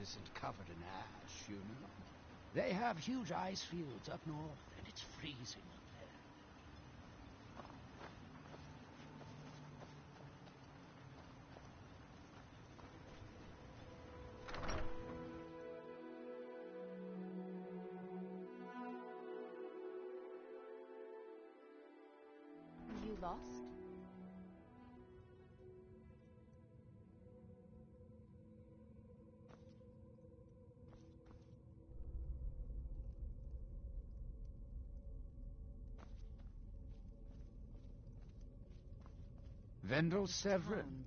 isn't covered in ash, you know. They have huge ice fields up north, and it's freezing up there. You lost? Vendel Severin.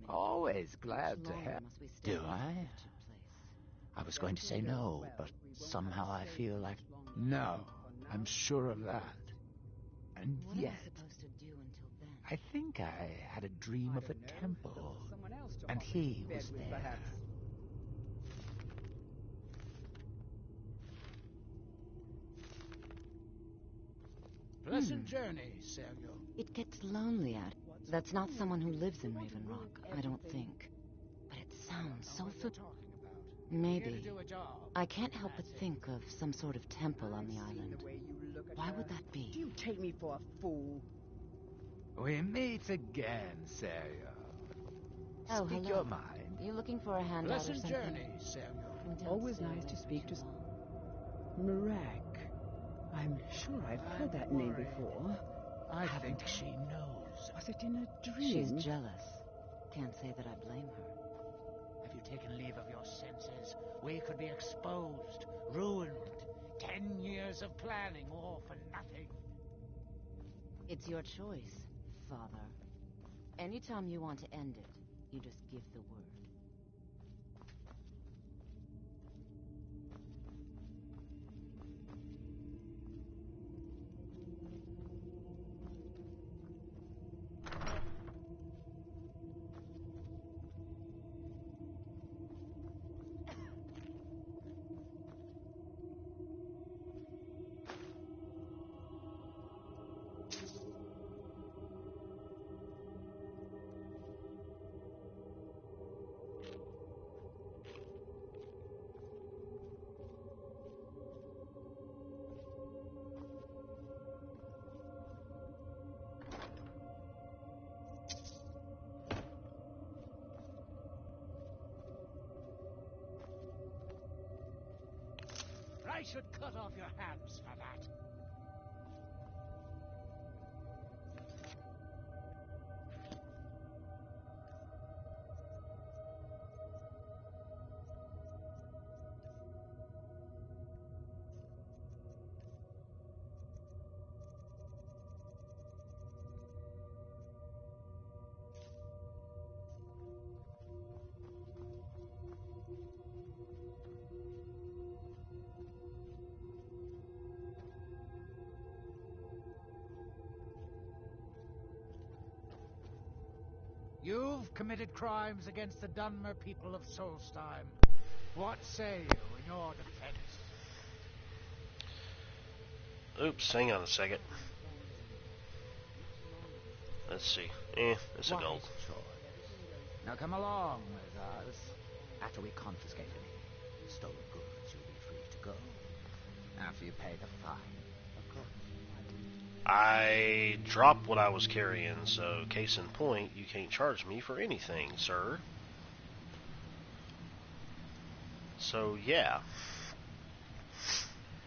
Always glad to have. Do I? I was going to say no, but somehow I feel like... No, I'm sure of that. And yet, I think I had a dream of a temple, and he was there. Pleasant journey, Samuel. It gets lonely out. That's not someone who lives in Raven Rock, I don't think. But it sounds so Maybe. I can't help but think of some sort of temple on the island. Why would that be? Do you take me for a fool? We meet again, Samuel. Oh, Speak hello. your mind. You looking for a handout or Pleasant something? journey, Samuel. Always nice to speak to... Marak. I'm sure I've heard that name before. I think she knows. Was it in a dream? She's jealous. Can't say that I blame her. Have you taken leave of your senses? We could be exposed, ruined. 10 years of planning, all for nothing. It's your choice, Father. Anytime you want to end it, you just give the word. I should cut off your hands for that. You've committed crimes against the Dunmer people of Solstheim. What say you in your defense? Oops, hang on a second. Let's see. It's a gold. Now come along with us. After we confiscate any stolen goods, you'll be free to go. After you pay the fine, of course. I dropped what I was carrying, so case in point, you can't charge me for anything, sir. So, yeah.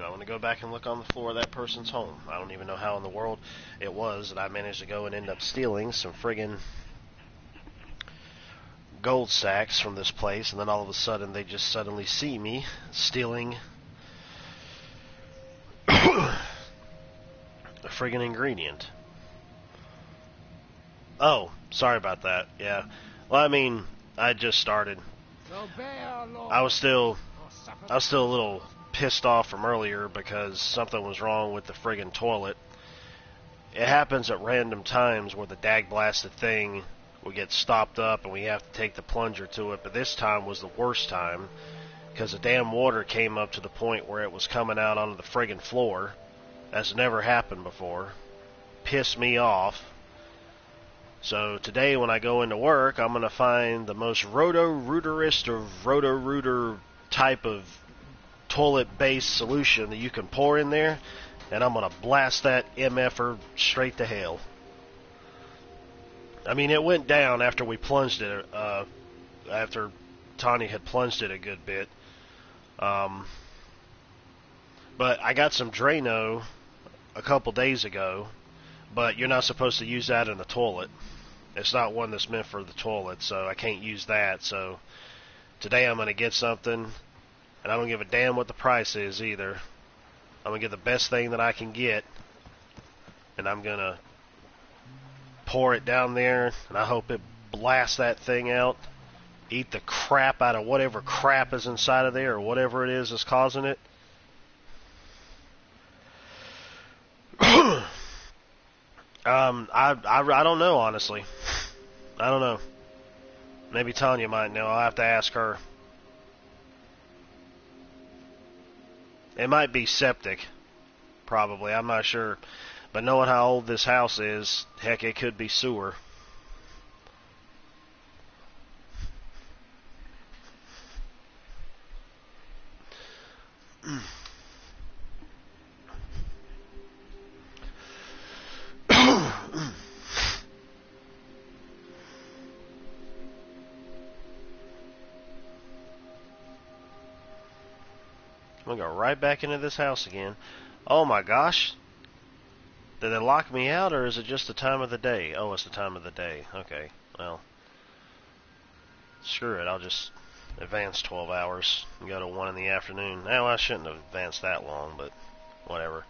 I want to go back and look on the floor of that person's home. I don't even know how in the world it was that I managed to go and end up stealing some friggin' gold sacks from this place, and then all of a sudden they just suddenly see me stealing a friggin' ingredient. Oh, sorry about that. Yeah. Well, I mean, I just started. I was still a little pissed off from earlier because something was wrong with the friggin' toilet. It happens at random times where the dag-blasted thing will get stopped up and we have to take the plunger to it, but this time was the worst time because the damn water came up to the point where it was coming out onto the friggin' floor. That's never happened before. Pissed me off. So today when I go into work, I'm going to find the most roto-rooterist or roto-rooter type of toilet-based solution that you can pour in there, and I'm going to blast that MFer straight to hell. I mean, it went down after we plunged it, after Tanya had plunged it a good bit. But I got some Drano a couple days ago, but you're not supposed to use that in the toilet. It's not one that's meant for the toilet, so I can't use that. So today I'm going to get something, and I don't give a damn what the price is either. I'm going to get the best thing that I can get, and I'm going to pour it down there, and I hope it blasts that thing out. Eat the crap out of whatever crap is inside of there, or whatever it is that's causing it. I don't know, honestly. I don't know. Maybe Tanya might know. I'll have to ask her. It might be septic, probably. I'm not sure. But knowing how old this house is, heck, it could be sewer. I'm going to go right back into this house again. Oh my gosh. Did they lock me out, or is it just the time of the day? Oh, it's the time of the day. Okay, well. Screw it, I'll just advance 12 hours and go to 1 in the afternoon. Now, I shouldn't have advanced that long, but whatever.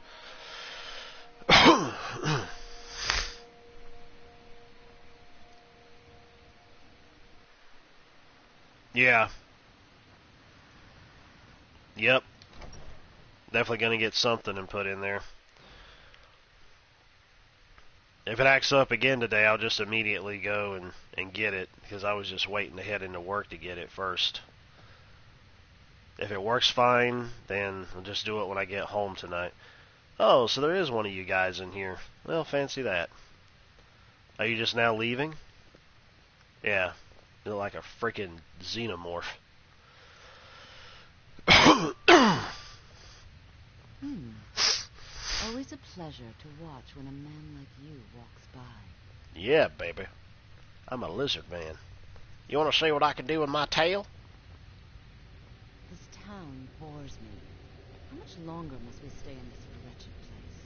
Yeah. Yep. Definitely going to get something and put in there. If it acts up again today, I'll just immediately go and get it, because I was just waiting to head into work to get it first. If it works fine, then I'll just do it when I get home tonight. Oh, so there is one of you guys in here. Well, fancy that. Are you just now leaving? Yeah. You look like a freaking xenomorph. Always a pleasure to watch when a man like you walks by. Yeah, baby. I'm a lizard man. You want to see what I can do with my tail? This town bores me. How much longer must we stay in this wretched place?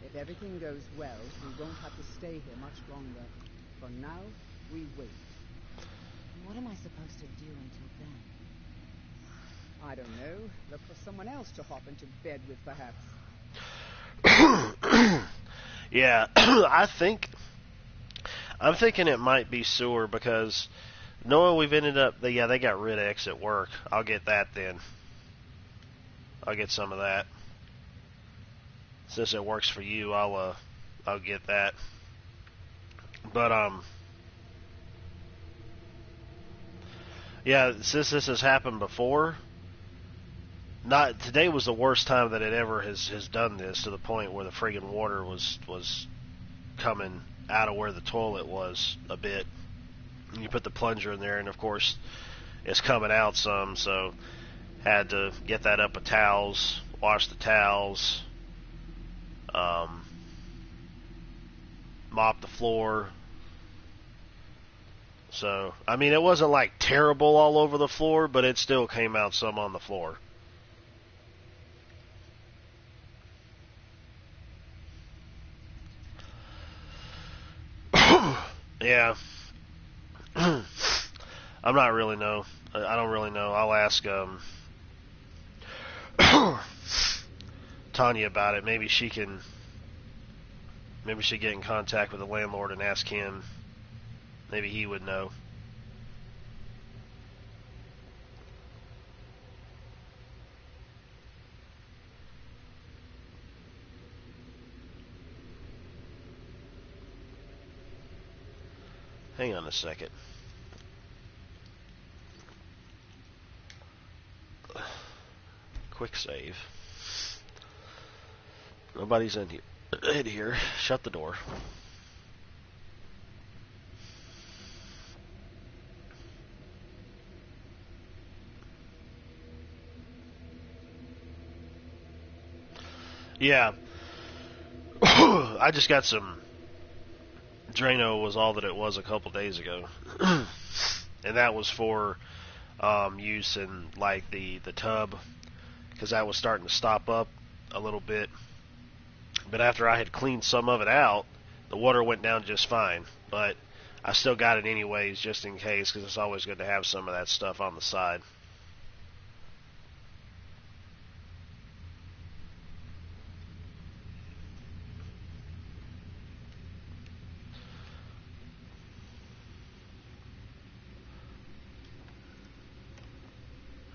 If everything goes well, we won't have to stay here much longer. For now, we wait. What am I supposed to do until then? I don't know. Look for someone else to hop into bed with, perhaps. Yeah, I'm thinking it might be sewer, because knowing we've ended up, they got rid of exit work. I'll get that then. I'll get some of that. Since it works for you, I'll get that. But yeah, since this has happened before, not today was the worst time that it ever has done this, to the point where the friggin' water was coming out of where the toilet was a bit. And you put the plunger in there, and of course it's coming out some, so had to get that up with towels, wash the towels, mop the floor. So, I mean, it wasn't like terrible all over the floor, but it still came out some on the floor. Yeah. I'm not really know. I don't really know. I'll ask Tanya about it. Maybe she get in contact with the landlord and ask him. Maybe he would know. Hang on a second. Quick save. Nobody's in here. Shut the door. Yeah. I just got some Drano was all that it was a couple days ago. And that was for use in like the tub, because that was starting to stop up a little bit. But after I had cleaned some of it out, the water went down just fine. But I still got it anyways, just in case, because it's always good to have some of that stuff on the side.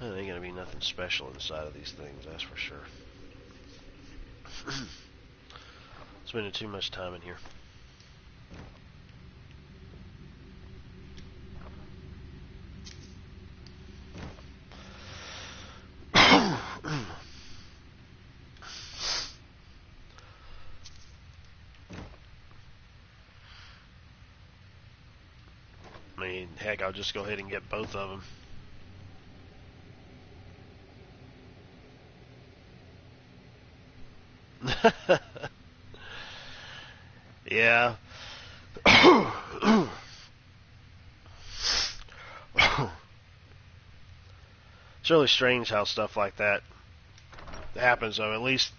There ain't gonna be nothing special inside of these things, that's for sure. Spending too much time in here. I mean, heck, I'll just go ahead and get both of them. Yeah. It's really strange how stuff like that happens, though. At least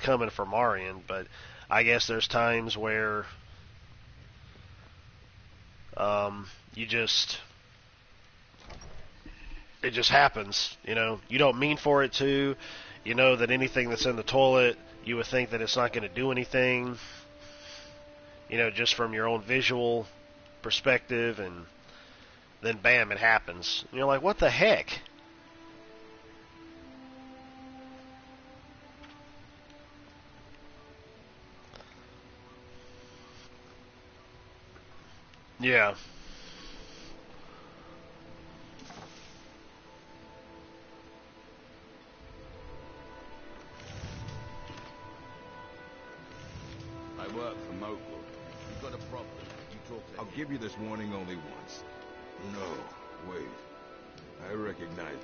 coming from our end, but I guess there's times where you just it just happens. You know, you don't mean for it to. You know that anything that's in the toilet, you would think that it's not going to do anything. You know, just from your own visual perspective, and then bam, it happens. And you're like, what the heck? Yeah. I work for Mogul. You've got a problem. You talk to him. I'll give you this warning only once. No, wait. I recognize it.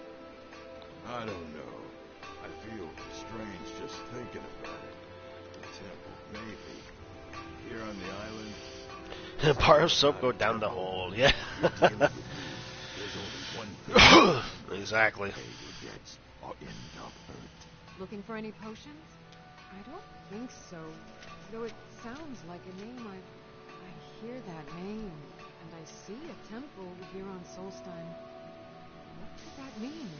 I don't know. I feel strange just thinking about it. The temple, maybe. Here on the island. A bar of soap go down the hole, yeah. There's only one thing. Exactly. Pay your debts or end up hurt. Looking for any potions? I don't think so. Though it sounds like a name I hear that name, and I see a temple here on Solstein. What could that mean?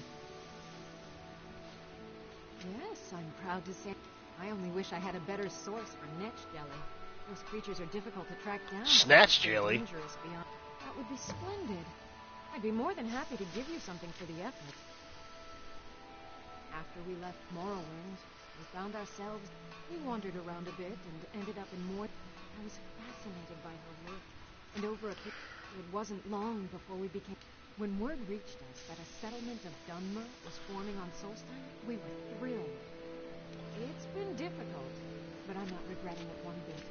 Yes, I'm proud to say I only wish I had a better source for netch jelly. Those creatures are difficult to track down. Snatch jelly? Dangerous beyond. That would be splendid. I'd be more than happy to give you something for the effort. After we left Morrowind, we found ourselves. We wandered around a bit and ended up in more. I was fascinated by her work, and over a period, it wasn't long before we became. When word reached us that a settlement of Dunmer was forming on Solstein, we were thrilled. It's been difficult, but I'm not regretting it one bit.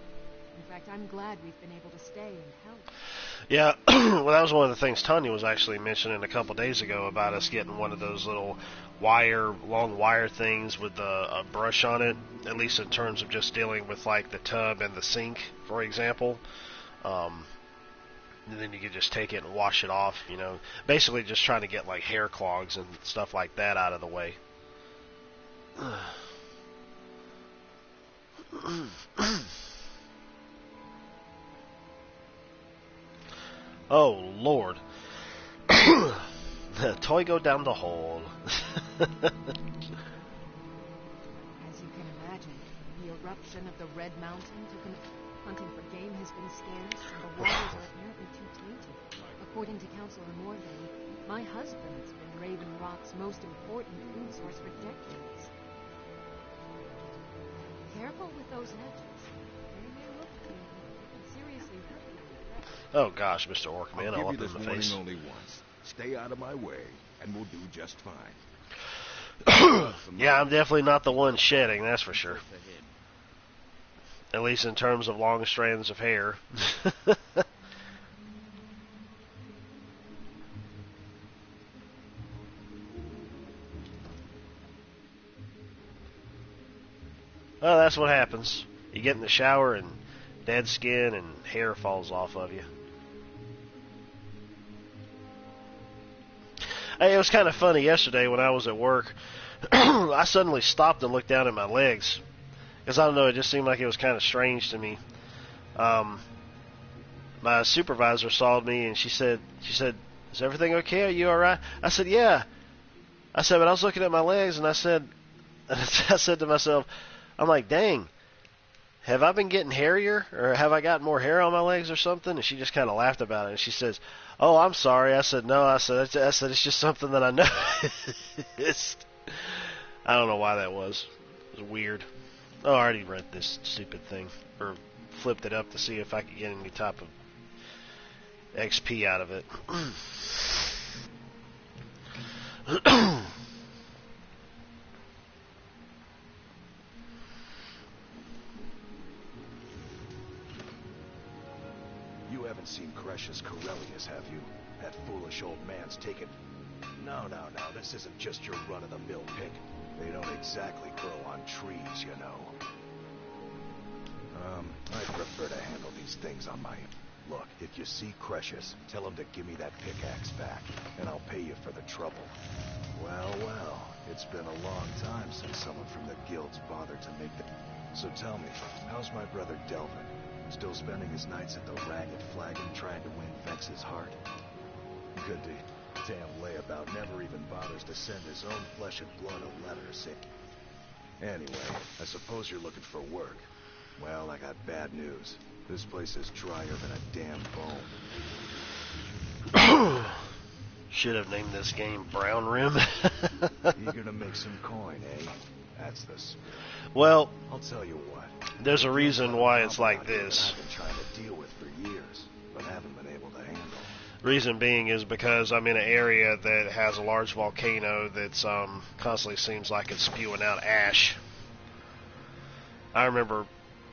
In fact, I'm glad we've been able to stay and help. Yeah, well, that was one of the things Tanya was actually mentioning a couple days ago about us getting one of those little long wire things with a brush on it, at least in terms of just dealing with, like, the tub and the sink, for example. And then you could just take it and wash it off, you know. Basically just trying to get, like, hair clogs and stuff like that out of the way. Oh, Lord. The toy go down the hole. As you can imagine, the eruption of the Red Mountain took an... Hunting for game has been scarce, and the waters are apparently too tainted. According to Councillor Morgan, my husband's been Raven Rock's most important food source for decades. Careful with those hedges. They may look clean, but seriously hurt you. Oh gosh, Mr. Orkman, I'll all give up you in this the face. warning only once. Stay out of my way, and we'll do just fine. Yeah, I'm definitely not the one shedding, that's for sure. At least in terms of long strands of hair. Well, that's what happens. You get in the shower and dead skin and hair falls off of you. Hey, it was kind of funny yesterday when I was at work. I suddenly stopped and looked down at my legs. Because I don't know, it just seemed like it was kind of strange to me. My supervisor saw me and she said, "Is everything okay? Are you alright?" I said, "Yeah." I said, but I was looking at my legs and I said to myself, I'm like, dang, have I been getting hairier or have I got more hair on my legs or something? And she just kind of laughed about it and she says, "Oh, I'm sorry." I said, "No." I said it's just something that I noticed. I don't know why that was. It was weird. Oh, I already read this stupid thing or flipped it up to see if I could get any type of XP out of it. You haven't seen Cresius Corellius, have you? That foolish old man's taken... No, this isn't just your run-of-the-mill pick. They don't exactly grow on trees, you know. I prefer to handle these things on my... Look, if you see Cresius, tell him to give me that pickaxe back, and I'll pay you for the trouble. Well, it's been a long time since someone from the guilds bothered to make the... So tell me, how's my brother Delvin? Still spending his nights at the Ragged Flagon trying to win Vex's heart? Good day. Damn layabout never even bothers to send his own flesh and blood a letter saying... Anyway, I suppose you're looking for work. Well, I got bad news. This place is drier than a damn bone. Should have named this game Brown Rim. Eager to make some coin, eh? That's the spirit. Well, I'll tell you what. There's a reason why it's like this. I've been trying to deal with for years, but haven't been able to handle. Reason being is because I'm in an area that has a large volcano that's constantly seems like it's spewing out ash. I remember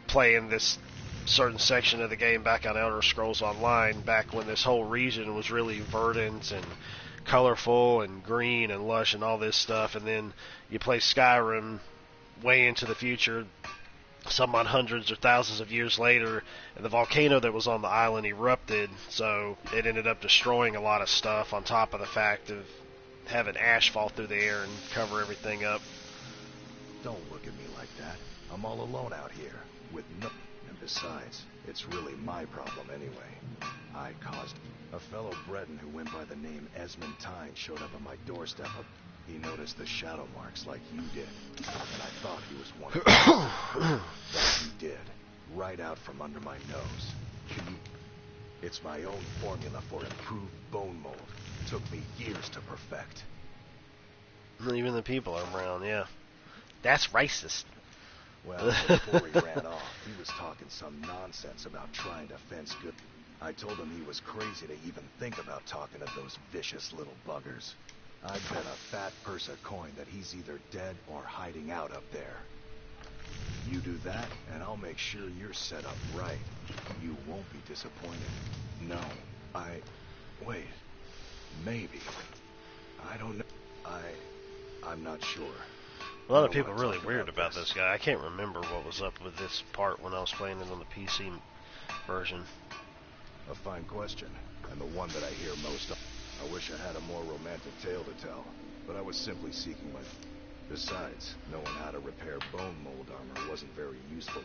playing this certain section of the game back on Elder Scrolls Online back when this whole region was really verdant and colorful and green and lush and all this stuff, and then you play Skyrim way into the future, some odd hundreds or thousands of years later, and the volcano that was on the island erupted, so it ended up destroying a lot of stuff on top of the fact of having ash fall through the air and cover everything up. Don't look at me like that. I'm all alone out here, with no... And besides, it's really my problem anyway. I caused... A fellow Breton who went by the name Esmond Tyne showed up on my doorstep. He noticed the shadow marks like you did, and I thought he was one of them. But he did, right out from under my nose. It's my own formula for improved bone mold. Took me years to perfect. Even the people are brown, yeah. That's racist. Well, before he ran off, he was talking some nonsense about trying to fence good. I told him he was crazy to even think about talking to those vicious little buggers. I'd bet a fat purse of coin that he's either dead or hiding out up there. You do that, and I'll make sure you're set up right. You won't be disappointed. No, wait. Maybe. I don't know. I'm not sure. A lot of people are really weird about this guy. I can't remember what was up with this part when I was playing it on the PC version. A fine question, and the one that I hear most of. I wish I had a more romantic tale to tell, but I was simply seeking my... Besides, knowing how to repair bone mold armor wasn't very useful.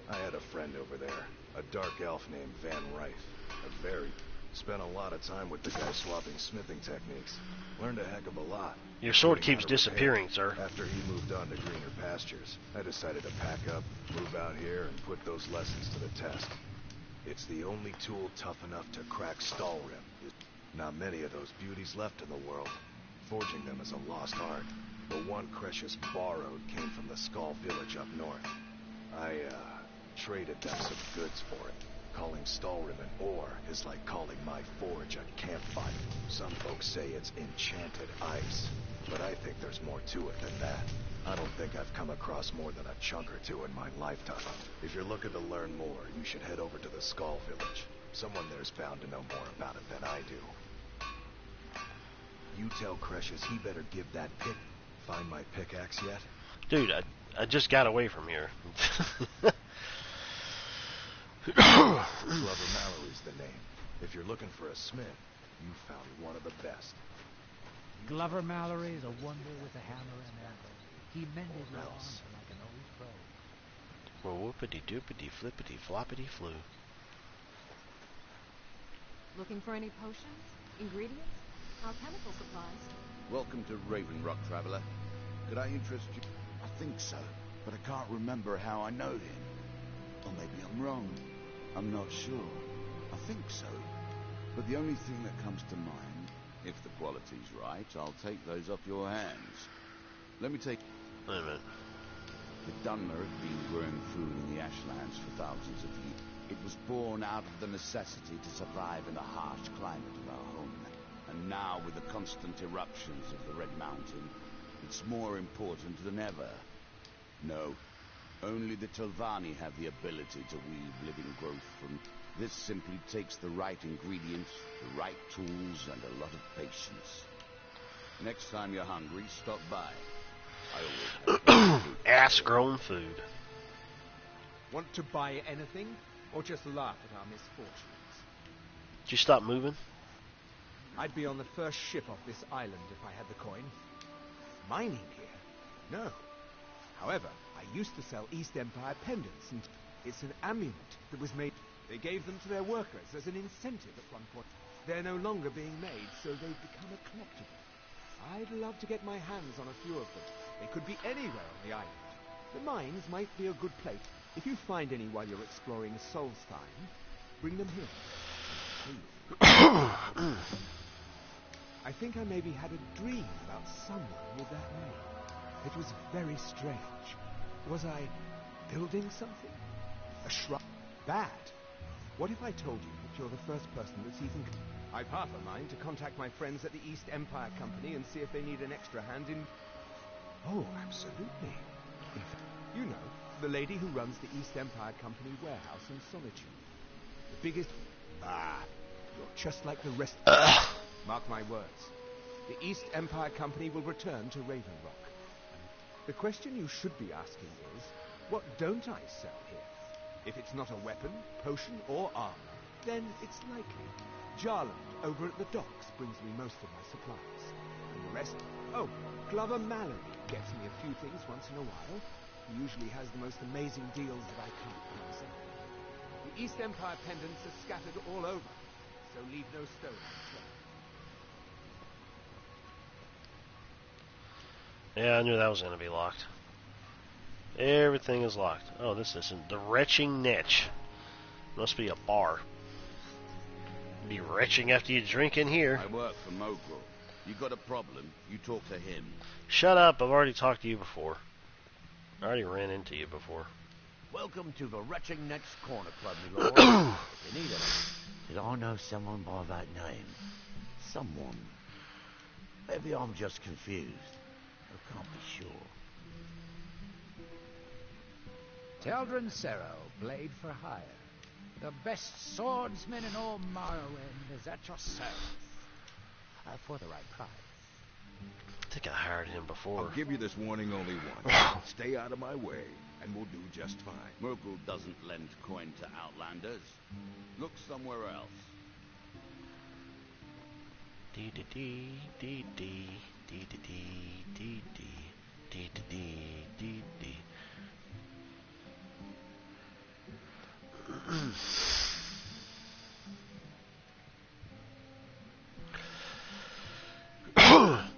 I had a friend over there, a dark elf named Van Rife. Spent a lot of time with the guy swapping smithing techniques. Learned a heck of a lot. Your sword keeps disappearing, sir. After he moved on to greener pastures, I decided to pack up, move out here, and put those lessons to the test. It's the only tool tough enough to crack Stalrim. Not many of those beauties left in the world. Forging them is a lost art. The one Cresius borrowed came from the Skull village up north. I, traded them some goods for it. Calling Stalrim an ore is like calling my forge a campfire. Some folks say it's enchanted ice, but I think there's more to it than that. I don't think I've come across more than a chunk or two in my lifetime. If you're looking to learn more, you should head over to the Skull village. Someone there's bound to know more about it than I do. You tell Cresius he better give that pick. Find my pickaxe yet? Dude, I just got away from here. Glover Mallory's the name. If you're looking for a smith, you found one of the best. Glover Mallory is a wonder with a hammer and anvil. He mended your arms like an old pro. Well, whoopity doopity flippity floppity flew. Looking for any potions? Ingredients? Alchemical supplies? Welcome to Raven Rock, traveler. Could I interest you? I think so, but I can't remember how I know him. Or maybe I'm wrong. I'm not sure. I think so. But the only thing that comes to mind, if the quality's right, I'll take those off your hands. Let me take... Wait a minute. The Dunmer have been growing food in the Ashlands for thousands of years. It was born out of the necessity to survive in the harsh climate of our homeland. And now, with the constant eruptions of the Red Mountain, it's more important than ever. No, only the Telvanni have the ability to weave living growth from... This simply takes the right ingredients, the right tools, and a lot of patience. Next time you're hungry, stop by. I always have ass-grown food. Want to buy anything, or just laugh at our misfortunes? Did you stop moving? I'd be on the first ship off this island if I had the coin. Mining here? No. However, I used to sell East Empire pendants, and it's an amulet that was made... They gave them to their workers as an incentive at one point. They're no longer being made, so they've become a collectible. I'd love to get my hands on a few of them. They could be anywhere on the island. The mines might be a good place. If you find any while you're exploring Solstein, bring them here. I think I maybe had a dream about someone with that name. It was very strange. Was I building something? A shrub? Bad. What if I told you that you're the first person that's even... I've half a mind to contact my friends at the East Empire Company and see if they need an extra hand in... Oh, absolutely. In fact, you know, the lady who runs the East Empire Company warehouse in Solitude. The biggest... Ah, you're just like the rest... Mark my words. The East Empire Company will return to Raven Rock. The question you should be asking is, what don't I sell here? If it's not a weapon, potion, or armor, then it's likely. Jarland, over at the docks, brings me most of my supplies. And the rest... Oh, Glover Mallory gets me a few things once in a while. He usually has the most amazing deals that I can't pass up. The East Empire pendants are scattered all over, so leave no stone unturned. Yeah, I knew that was going to be locked. Everything is locked. Oh, this isn't. The Retching Niche. Must be a bar. Be retching after you drink in here. I work for Mogul. You got a problem, you talk to him. Shut up, I've already talked to you before. I already ran into you before. Welcome to the Retching Niche Corner Club, my lord. If you need it. Did I know someone by that name? Someone. Maybe I'm just confused. I can't be sure. Teldrin Serro, blade for hire. The best swordsman in all Morrowind is at your service. For the right price. I think I hired him before. I'll give you this warning only once. Stay out of my way, and we'll do just fine. Mogul doesn't lend coin to outlanders. Look somewhere else. Dee dee dee dee dee dee dee dee dee dee dee dee dee.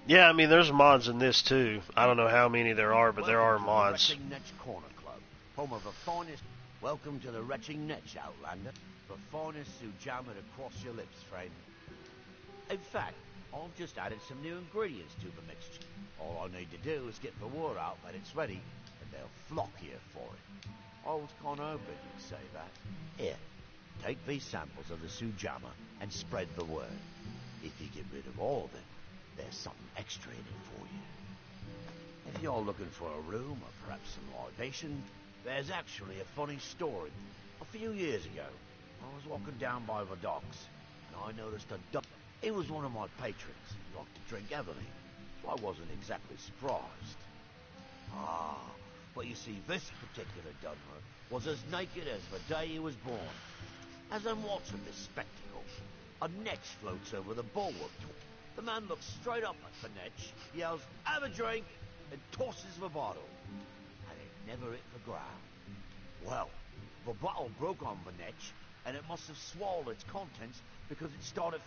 Yeah, I mean, there's mods in this too. I don't know how many there are, but there are mods. Retching Niche Corner Club, home of the finest. Welcome to the Retching Niche, Outlander. The finest Sujama to cross your lips, friend. In fact, I've just added some new ingredients to the mixture. All I need to do is get the word out that it's ready, and they'll flock here for it. I was kind of hoping you'd say that. Here, take these samples of the Sujama and spread the word. If you get rid of all of them, there's something extra in it for you. If you're looking for a room or perhaps some libation, there's actually a funny story. A few years ago, I was walking down by the docks, and I noticed a duck. He was one of my patrons. He liked to drink heavily, so I wasn't exactly surprised. Ah, But you see, this particular Dunmer was as naked as the day he was born. As I'm watching this spectacle, a netch floats over the bulwark. The man looks straight up at the netch, yells, "Have a drink," and tosses the bottle. And it never hit the ground. Well, the bottle broke on the netch, and it must have swallowed its contents because it started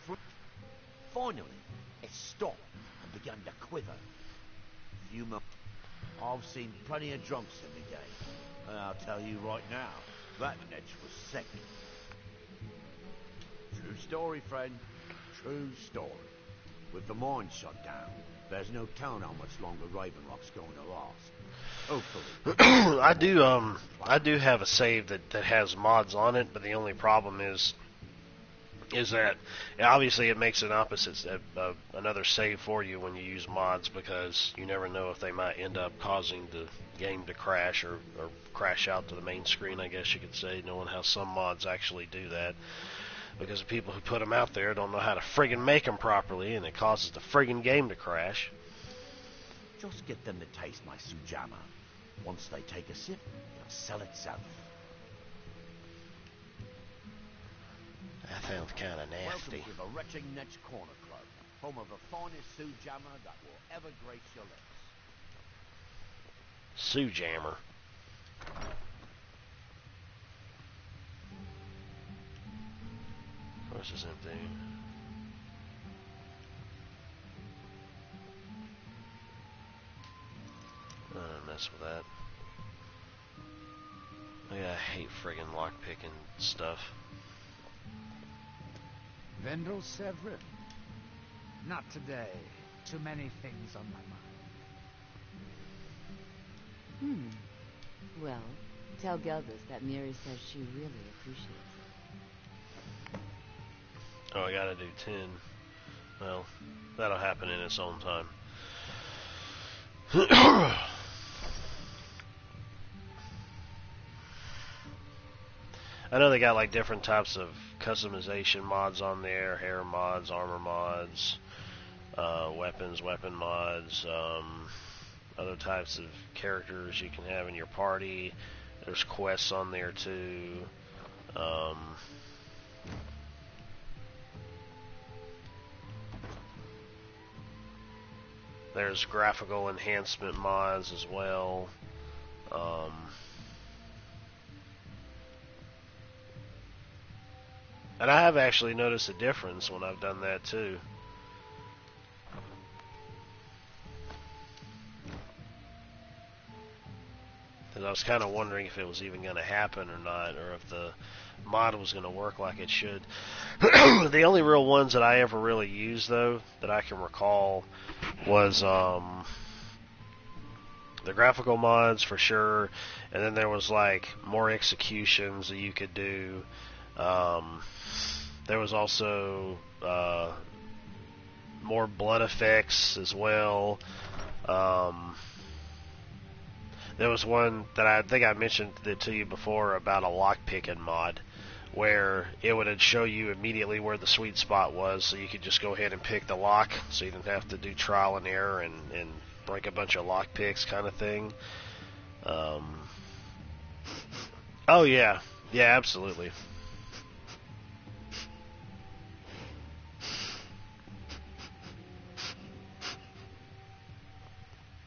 Finally, it stopped and began to quiver. Few moments. I've seen plenty of drunks in my day, and I'll tell you right now, that netch was sick. True story, friend. True story. With the mine shut down, there's no telling how much longer Raven Rock's going to last. Hopefully. I do have a save that has mods on it, but the only problem is that obviously it makes another save for you when you use mods, because you never know if they might end up causing the game to crash or crash out to the main screen, I guess you could say, knowing how some mods actually do that. Because the people who put them out there don't know how to friggin' make them properly, and it causes the friggin' game to crash. Just get them to taste my Sujama. Once they take a sip, it'll sell itself. That sounds kind of nasty. Welcome to the Retching Netch Corner Club, home of the finest Sujama that will ever grace your lips. Sujammer. Of course it's empty. I don't mess with that. Yeah, I hate friggin' lockpicking stuff. Vendel Severin. Not today. Too many things on my mind. Well, tell Gelvis that Miri says she really appreciates it. Oh, I gotta do 10. Well, that'll happen in its own time. I know they got like different types of customization mods on there, hair mods, armor mods, weapon mods, other types of characters you can have in your party. There's quests on there too. There's graphical enhancement mods as well. And I have actually noticed a difference when I've done that too. Because I was kind of wondering if it was even going to happen or not, or if the mod was going to work like it should. The only real ones that I ever really used, though, that I can recall, was the graphical mods for sure, and then there was like more executions that you could do. There was also more blood effects as well. There was one that I think I mentioned to you before about a lockpicking mod, where it would show you immediately where the sweet spot was, so you could just go ahead and pick the lock, so you didn't have to do trial and error and break a bunch of lock picks kind of thing. Oh yeah, absolutely.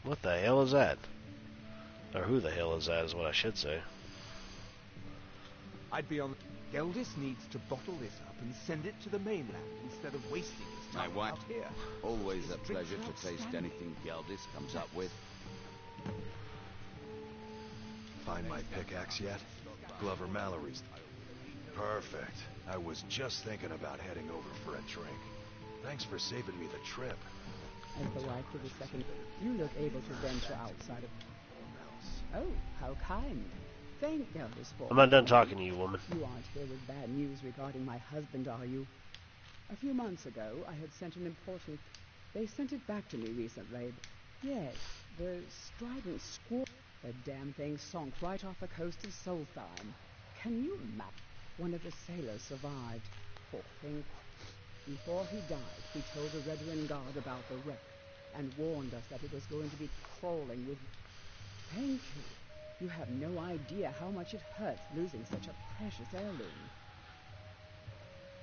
What the hell is that? Or who the hell is that is what I should say. I'd be on... Geldis needs to bottle this up and send it to the mainland instead of wasting his time out here. Always a pleasure to taste anything Geldis comes up with. Find my pickaxe yet? Glover Mallory's. Perfect. I was just thinking about heading over for a drink. Thanks for saving me the trip. As the wife of the second, you look able to venture outside of... Oh, how kind. Thank Geldis for... I'm not done talking to you, woman. You aren't here with bad news regarding my husband, are you? A few months ago, I had sent an important... They sent it back to me recently. Yes, the strident squall... The damn thing sunk right off the coast of Solstheim. Can you map? One of the sailors survived. Poor thing. Before he died, he told the Redwin Guard about the wreck and warned us that it was going to be crawling with... Thank you. You have no idea how much it hurts losing such a precious heirloom.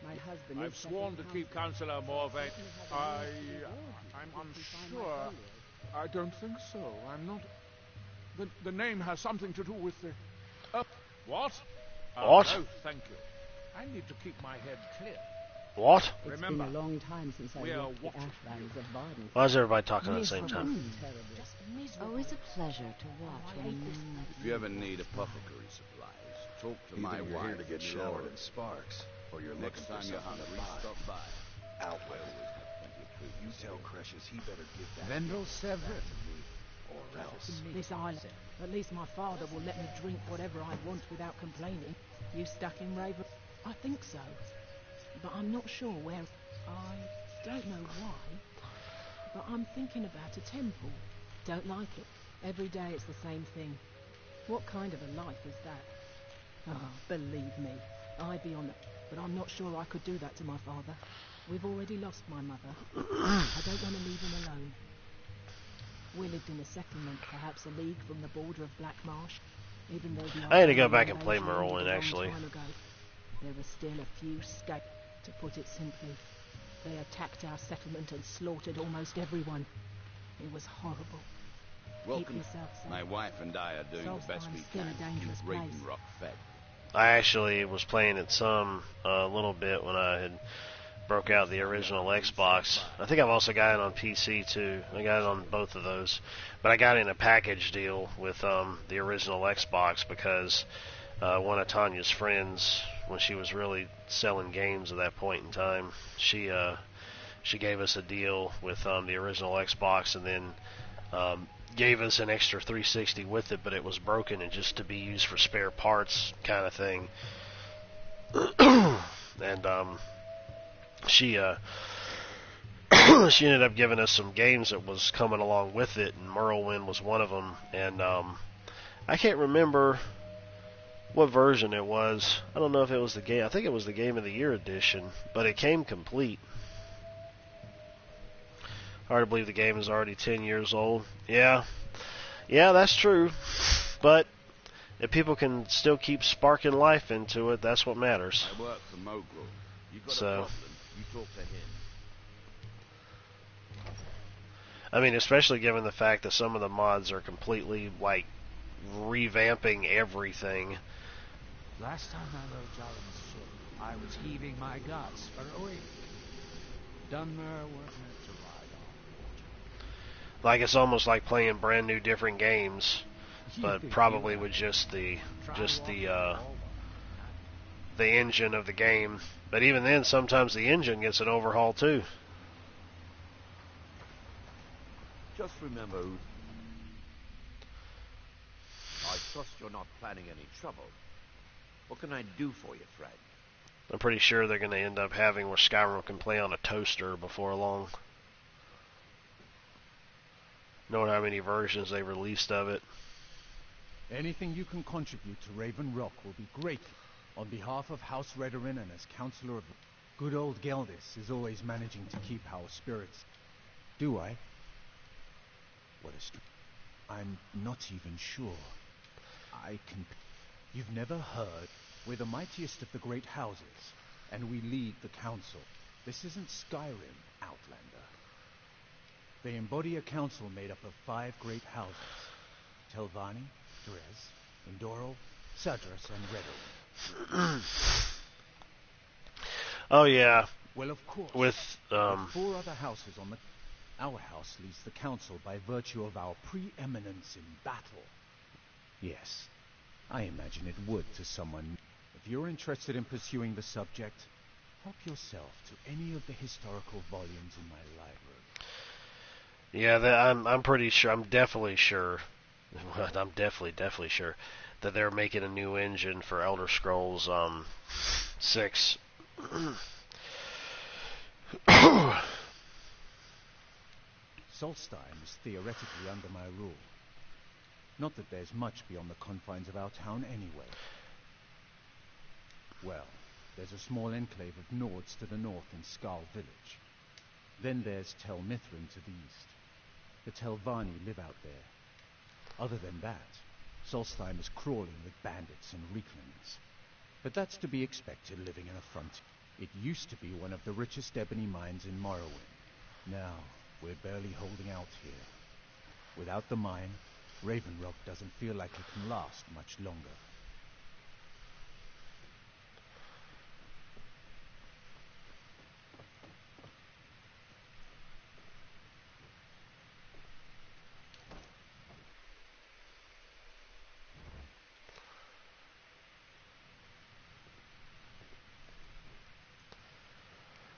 My husband I've sworn to keep Councillor Morvet. I'm unsure. I don't think so. I'm not... The name has something to do with the... what? What? No, thank you. I need to keep my head clear. What? It's Remember, been a long time since I walked the ashlands of Varden. Why is everybody talking at the same time? Always a pleasure to watch when a man like If you ever need apothecary supplies, talk to my Either you're wife. here to get showered in sparks, or you're Next looking for time you're something hungry, to buy. stop by. Outwell. You tell Cresius he better give that Vendel Severin. to me, or else. This island. At least my father will let me drink whatever I want without complaining. You stuck in Raven? I think so. But I'm not sure where. I don't know why. But I'm thinking about a temple. Don't like it. Every day it's the same thing. What kind of a life is that? Oh, believe me, I'd be on the... But I'm not sure I could do that to my father. We've already lost my mother. I don't want to leave him alone. We lived in a settlement, perhaps a league from the border of Black Marsh. Even though the I had to go back and play Morrowind, actually. There were still a few scapes, to put it simply. They attacked our settlement and slaughtered almost everyone. It was horrible. Welcome. Keep yourself safe. My wife and I are doing the best we Still can a to dangerous keep place. Raven Rock fed. I actually was playing it a little bit when I had broke out the original Xbox. I think I've also got it on PC too. I got it on both of those. But I got in a package deal with the original Xbox because one of Tanya's friends, when she was really selling games at that point in time, she gave us a deal with the original Xbox, and then gave us an extra 360 with it, but it was broken and just to be used for spare parts kind of thing. And she she ended up giving us some games that was coming along with it, and Morrowind was one of them. And I can't remember what version it was. I don't know if it was the game. I think it was the Game of the Year edition, but it came complete. Hard to believe the game is already 10 years old. Yeah, that's true. But if people can still keep sparking life into it, that's what matters. I work for Mogul. You got So, a problem, you talk to him. I mean, especially given the fact that some of the mods are completely, like, revamping everything. Last time I rode Jaren's ship, I was heaving my guts for a week. Dunmer weren't meant to ride on. Like, it's almost like playing brand new different games, but probably with just the engine of the game. But even then, sometimes the engine gets an overhaul too. Just remember, I trust you're not planning any trouble. What can I do for you, friend? I'm pretty sure they're going to end up having where Skyrim can play on a toaster before long. Know how many versions they released of it. Anything you can contribute to Raven Rock will be great. On behalf of House Redorin and as Counselor of... Good old Geldis is always managing to keep our spirits. Do I? What a I'm not even sure. I can... You've never heard? We're the mightiest of the great houses, and we lead the council. This isn't Skyrim, Outlander. They embody a council made up of 5 great houses. Telvanni, Dres, Indoril, Sadras, and Redorin. Oh yeah. Well, of course. With 4 other houses on the... Our house leads the council by virtue of our preeminence in battle. Yes, I imagine it would to someone. If you're interested in pursuing the subject, help yourself to any of the historical volumes in my library. Yeah, I'm pretty sure. I'm definitely sure. I'm definitely sure that they're making a new engine for Elder Scrolls 6. Solstheim is theoretically under my rule. Not that there's much beyond the confines of our town anyway. Well, there's a small enclave of Nords to the north in Skarl village. Then there's Tel Mithrin to the east. The Telvanni live out there. Other than that, Solstheim is crawling with bandits and Reeklings. But that's to be expected living in a frontier. It used to be one of the richest ebony mines in Morrowind. Now, we're barely holding out here. Without the mine, Raven Rock doesn't feel like it can last much longer.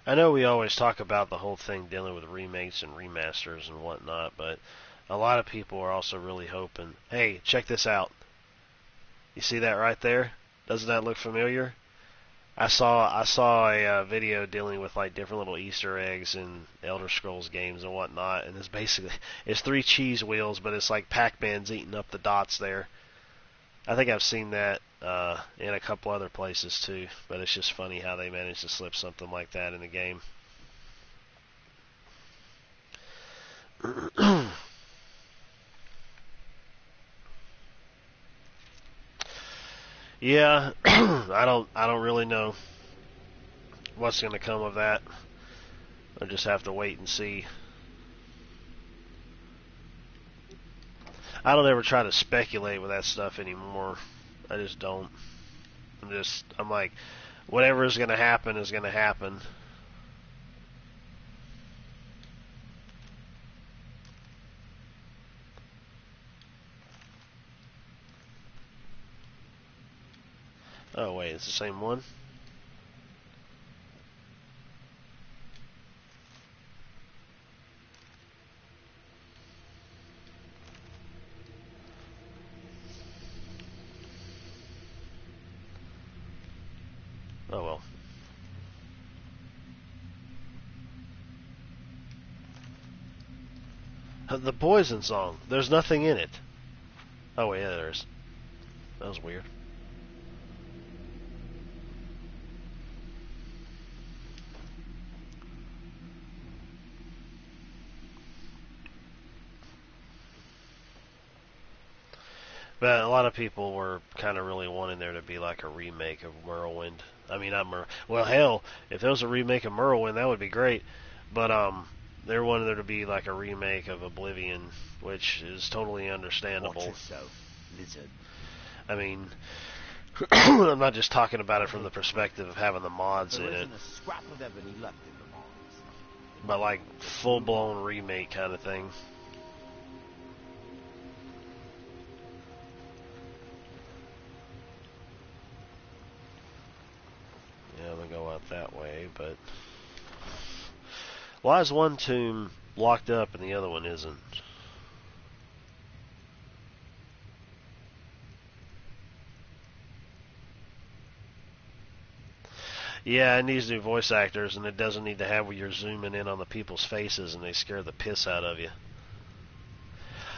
I know we always talk about the whole thing dealing with remakes and remasters and whatnot, but a lot of people are also really hoping, hey, check this out. You see that right there? Doesn't that look familiar? I saw a video dealing with like different little Easter eggs in Elder Scrolls games and whatnot, and it's 3 cheese wheels, but it's like Pac-Man's eating up the dots there. I think I've seen that in a couple other places too, but it's just funny how they managed to slip something like that in the game. Yeah, I don't really know what's going to come of that. I'll just have to wait and see. I don't ever try to speculate with that stuff anymore. I just don't. I'm like, whatever is going to happen is going to happen. Oh wait, it's the same one? Oh well. The Poison song. There's nothing in it. Oh wait, yeah, there is. That was weird. But a lot of people were kind of really wanting there to be like a remake of Morrowind. I mean, well, hell, if there was a remake of Morrowind, that would be great. But they wanted there to be like a remake of Oblivion, which is totally understandable. Watch yourself, lizard. I mean, I'm not just talking about it from the perspective of having the mods in it. There isn't a scrap of ebony left in the mines. But like full-blown remake kind of thing. Yeah, I'm gonna go out that way, but why is one tomb locked up and the other one isn't? Yeah, it needs new voice actors, and it doesn't need to have where you're zooming in on the people's faces and they scare the piss out of you.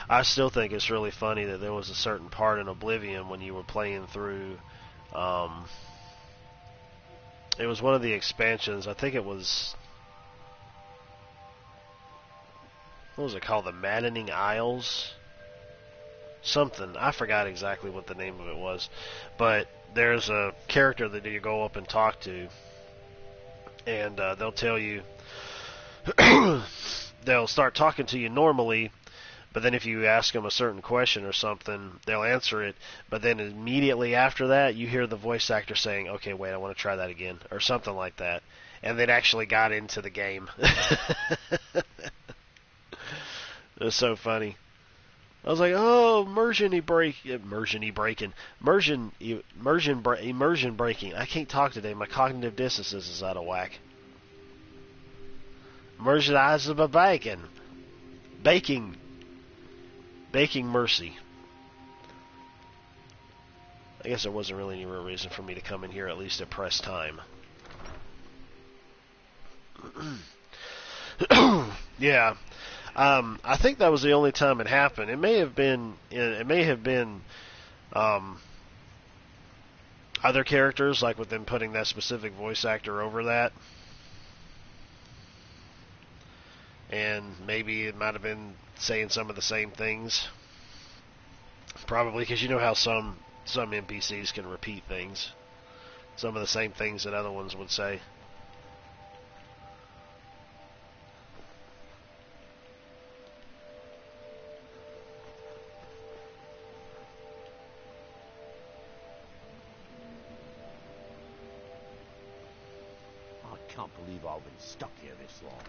I still think it's really funny that there was a certain part in Oblivion when you were playing through. It was one of the expansions. I think it was. What was it called? The Maddening Isles? Something. I forgot exactly what the name of it was. But there's a character that you go up and talk to. And they'll tell you. They'll start talking to you normally. But then if you ask them a certain question or something, they'll answer it. But then immediately after that, you hear the voice actor saying, okay, wait, I want to try that again. Or something like that. And they'd actually got into the game. It was so funny. I was like, oh, immersion breaking. I can't talk today. My cognitive dissonance is out of whack. Immersion eyes of a bacon. Baking mercy. I guess there wasn't really any real reason for me to come in here, at least at press time. Yeah. I think that was the only time it happened. It may have been other characters, like with them putting that specific voice actor over that. And maybe it might have been saying some of the same things. Probably because you know how some NPCs can repeat things. Some of the same things that other ones would say. I can't believe I've been stuck here this long.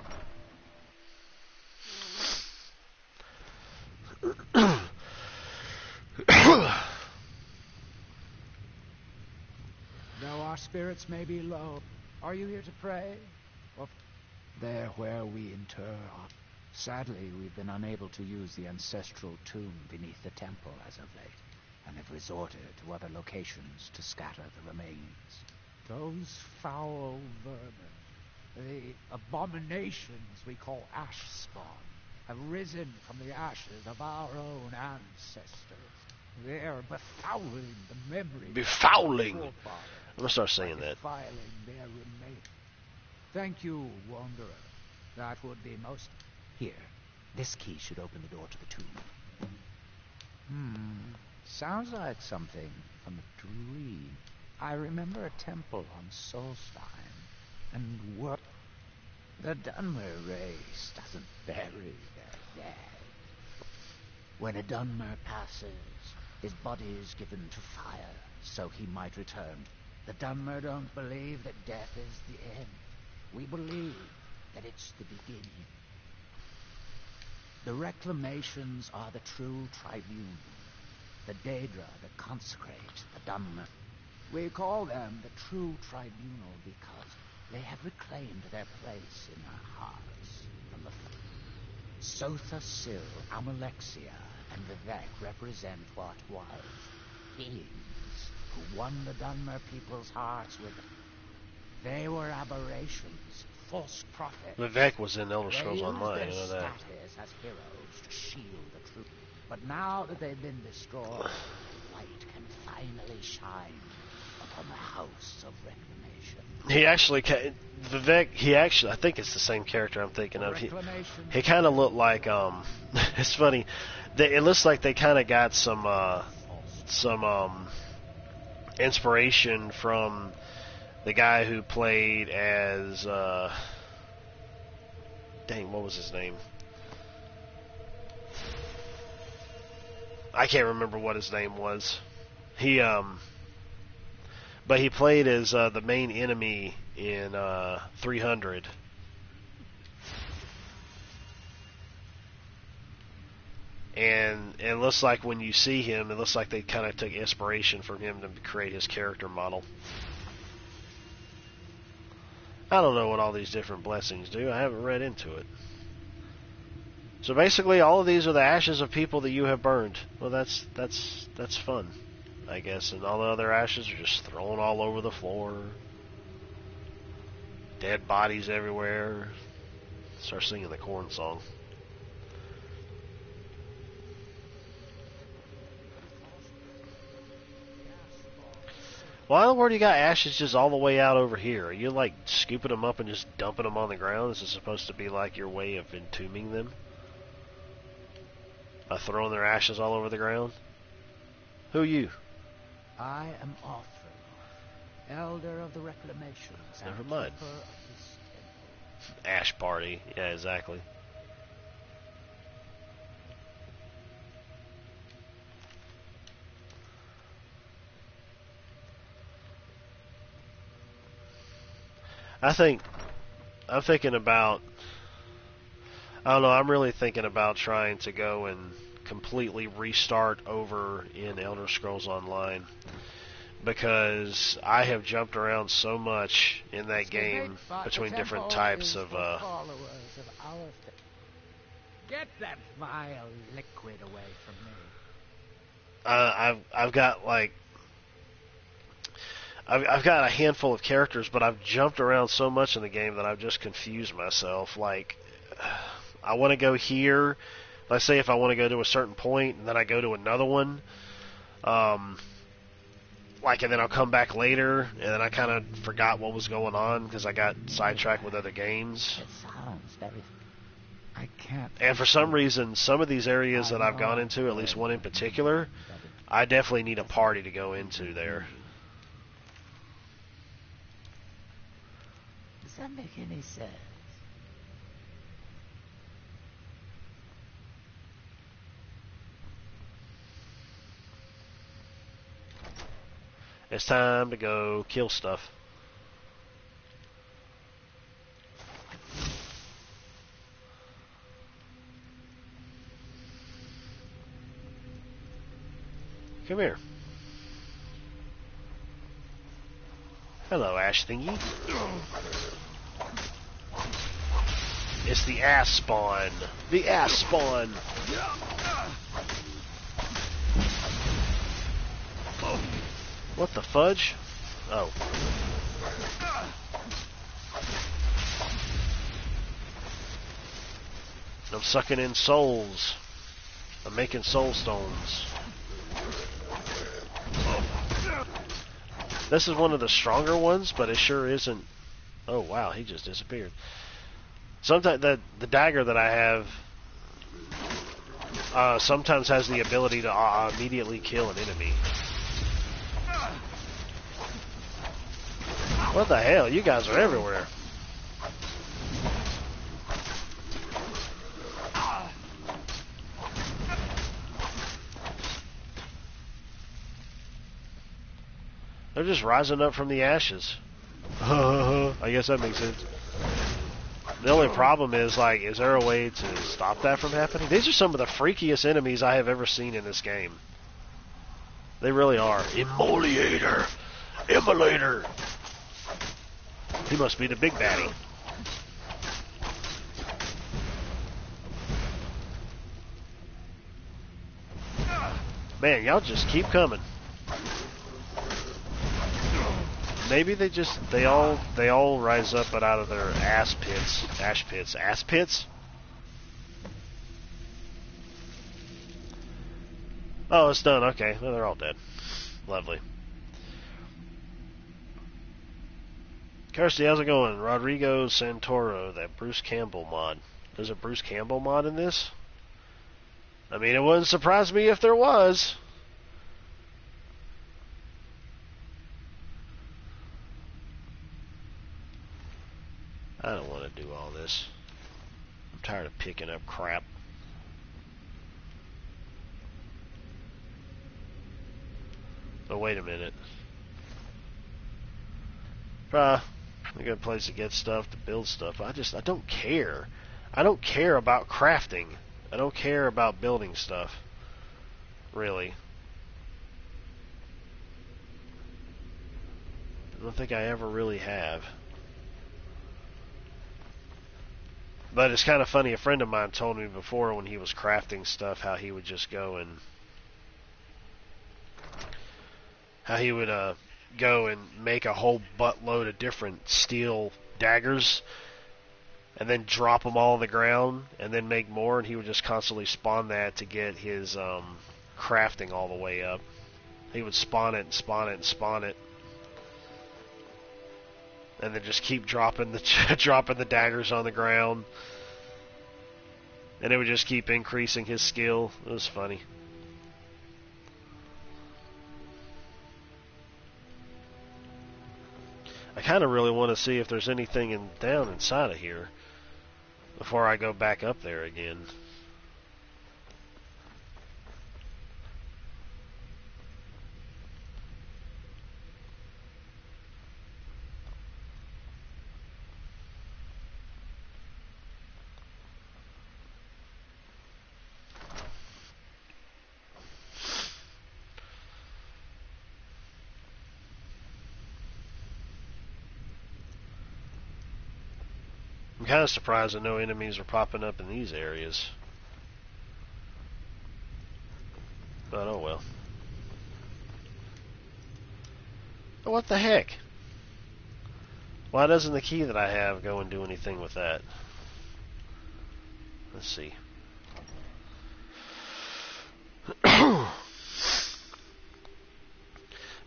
Though our spirits may be low, are you here to pray? Or there where we inter our... Sadly, we've been unable to use the ancestral tomb beneath the temple as of late, and have resorted to other locations to scatter the remains. those foul vermin, the abominations we call ash spawn, have risen from the ashes of our own ancestors. They're befouling the memory. Befouling! I'm gonna start saying that. Defiling their remains. Thank you, Wanderer. That would be most... Here, this key should open the door to the tomb. Sounds like something from a dream. I remember a temple on Solstein, and what... The Dunmer race doesn't bury their dead. When a Dunmer passes, his body is given to fire, so he might return. The Dunmer don't believe that death is the end. We believe that it's the beginning. The reclamations are the true tribunal, the Daedra that consecrate the Dunmer. We call them the true tribunal because they have reclaimed their place in our hearts from the Sotha Sil, Amalexia, and Vivek represent what was. Beings who won the Dunmer people's hearts with... They were aberrations, false prophets. Vivek was in Elder Scrolls Online, you know that. Status as heroes to shield the truth. But now that they've been destroyed, light can finally shine upon the house of reclamation. He actually, Vivek, I think it's the same character I'm thinking of. He kind of looked like, it's funny, it looks like they kind of got some inspiration from the guy who played as, dang, what was his name? I can't remember what his name was. But he played as the main enemy in 300. And it looks like when you see him, it looks like they kind of took inspiration from him to create his character model. I don't know what all these different blessings do. I haven't read into it. So basically, all of these are the ashes of people that you have burned. Well, that's fun, I guess. And all the other ashes are just thrown all over the floor. Dead bodies everywhere. Start singing the corn song. Why in the world you got ashes just all the way out over here? Are you like scooping them up and just dumping them on the ground? Is it supposed to be like your way of entombing them? By throwing their ashes all over the ground? Who are you? I am Arthur, elder of the Reclamations. Never mind. Ash party. Yeah, exactly. I'm thinking about, I don't know, I'm really thinking about trying to go and completely restart over in Elder Scrolls Online, because I have jumped around so much in that game between different types of Get that vile liquid away from me. I've got like I've got a handful of characters, but I've jumped around so much in the game that I've just confused myself. Like, I want to go here. Let's say if I want to go to a certain point, and then I go to another one. And then I'll come back later, and then I kind of forgot what was going on because I got sidetracked with other games. It sounds very... I can't... And for some reason, some of these areas that I've gone into, at least one in particular, I definitely need a party to go into there. Does that make any sense? It's time to go kill stuff. Come here. Hello, Ash Thingy. It's the ass spawn. The ass spawn. What the fudge? Oh. I'm sucking in souls. I'm making soul stones. This is one of the stronger ones, but it sure isn't. Oh wow, he just disappeared. Sometimes the dagger that I have sometimes has the ability to immediately kill an enemy. What the hell? You guys are everywhere. They're just rising up from the ashes. I guess that makes sense. The only problem is, like, is there a way to stop that from happening? These are some of the freakiest enemies I have ever seen in this game. They really are. Immolator! Immolator! He must be the big baddie. Man, y'all just keep coming. Maybe they all rise up but out of their ash pits. Oh, it's done. Okay, well, they're all dead. Lovely. Kirsty, how's it going? Rodrigo Santoro, that Bruce Campbell mod. There's a Bruce Campbell mod in this? I mean, it wouldn't surprise me if there was. I don't want to do all this. I'm tired of picking up crap. Oh, wait a minute. A good place to get stuff, to build stuff. I don't care. I don't care about crafting. I don't care about building stuff. Really. I don't think I ever really have. But it's kind of funny, a friend of mine told me before when he was crafting stuff how he would just go and go and make a whole buttload of different steel daggers and then drop them all on the ground and then make more, and he would just constantly spawn that to get his crafting all the way up. He would spawn it and spawn it and spawn it. And then just keep dropping the daggers on the ground. And it would just keep increasing his skill. It was funny. I kind of really want to see if there's anything down inside of here before I go back up there again. I'm kind of surprised that no enemies are popping up in these areas. But oh well. Oh, what the heck? Why doesn't the key that I have go and do anything with that? Let's see.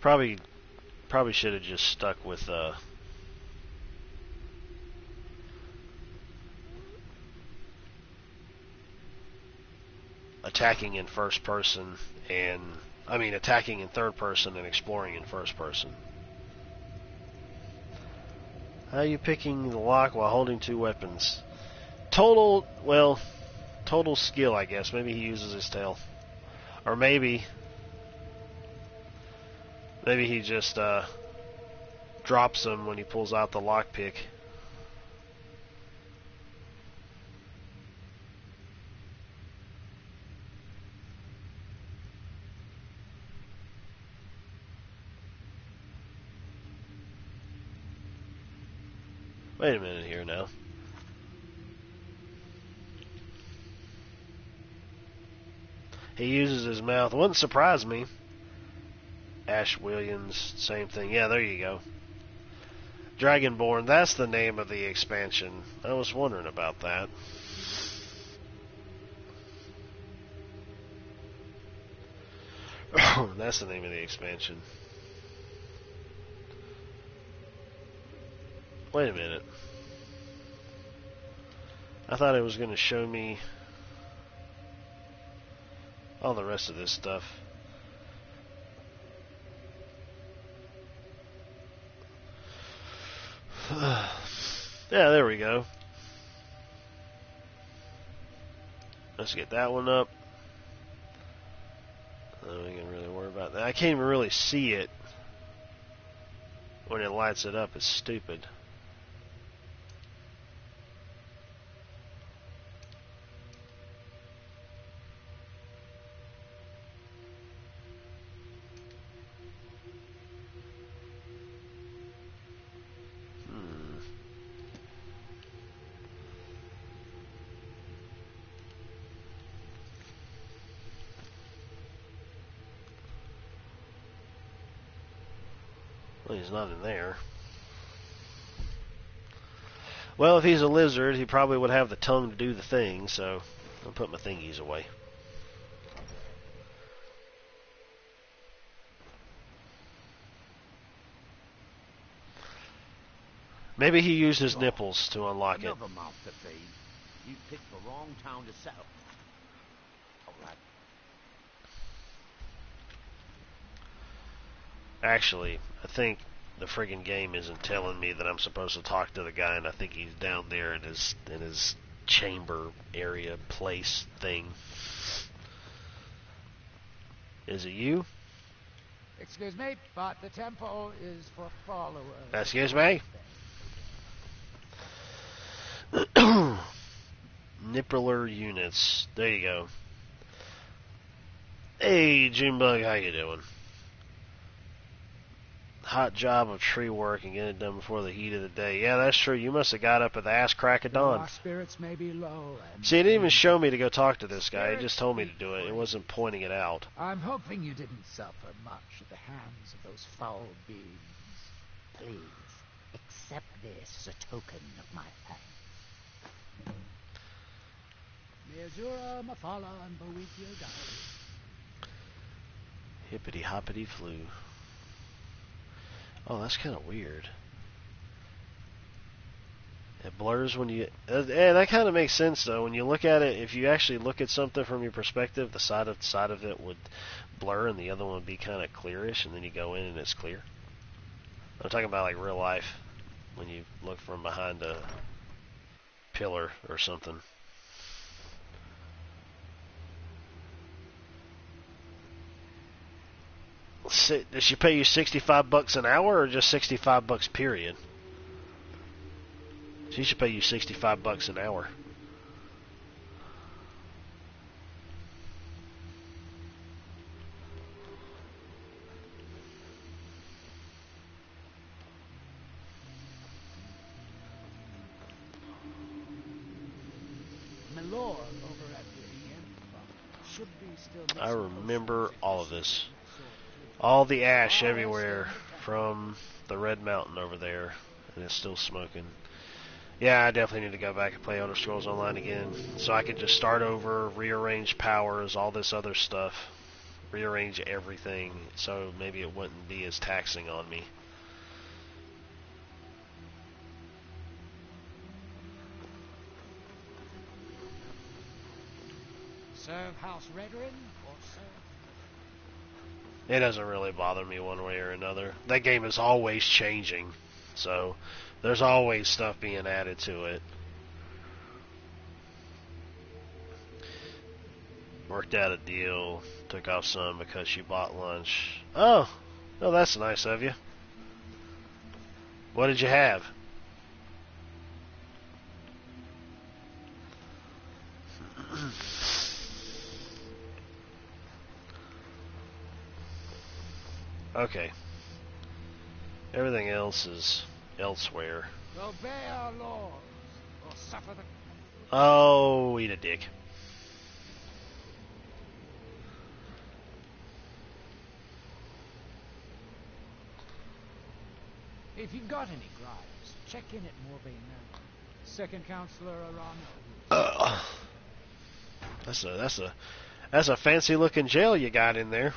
Probably should have just stuck with attacking in first person and I mean, attacking in third person and exploring in first person. How are you picking the lock while holding two weapons? Total skill, I guess. Maybe he uses his tail. Or maybe he just drops them when he pulls out the lockpick. Wait a minute here now. He uses his mouth. Wouldn't surprise me. Ash Williams, same thing. Yeah, there you go. Dragonborn, that's the name of the expansion. I was wondering about that. That's the name of the expansion. Wait a minute. I thought it was going to show me all the rest of this stuff. Yeah, there we go. Let's get that one up. We can really worry about that. I can't even really see it when it lights it up. It's stupid. Well, he's not in there. Well, if he's a lizard, he probably would have the tongue to do the thing, so I'll put my thingies away. Maybe he used his nipples to unlock it. Another mouth to feed. You picked the wrong town to settle. All right. Actually, I think the friggin' game isn't telling me that I'm supposed to talk to the guy, and I think he's down there in his chamber area place thing. Is it you? Excuse me, but the temple is for followers. Excuse me? Nippler units. There you go. Hey, Junebug, how you doing? Hot job of tree work and get it done before the heat of the day. Yeah, that's true. You must have got up at the ass crack of dawn. Our spirits may be low. See, it didn't even show me to go talk to this guy. It just told me to do it. It wasn't pointing it out. I'm hoping you didn't suffer much at the hands of those foul beings. Please, accept this as a token of my thanks. Meazura, Mafala, and Boethia Hippity hoppity flew. Oh, that's kind of weird. It blurs when you... that kind of makes sense, though. When you look at it, if you actually look at something from your perspective, the side of it would blur and the other one would be kind of clearish, and then you go in and it's clear. I'm talking about, like, real life, when you look from behind a pillar or something. Does she pay you $65 an hour or just $65 period? She should pay you $65 an hour. Milord over at the inn should be still. I remember all of this. All the ash everywhere from the Red Mountain over there, and it's still smoking. Yeah, I definitely need to go back and play Elder Scrolls Online again, so I could just start over, rearrange powers, all this other stuff, rearrange everything, so maybe it wouldn't be as taxing on me. Serve House Redorin or serve... It doesn't really bother me one way or another. That game is always changing, so there's always stuff being added to it. Worked out a deal, took off some because she bought lunch. Oh, well, that's nice of you. What did you have? Okay. Everything else is elsewhere. Obey our laws, or suffer the... Oh, eat a dick. If you've got any gripes, check in at Morrowind now. Second Counselor Arano. That's a fancy looking jail you got in there.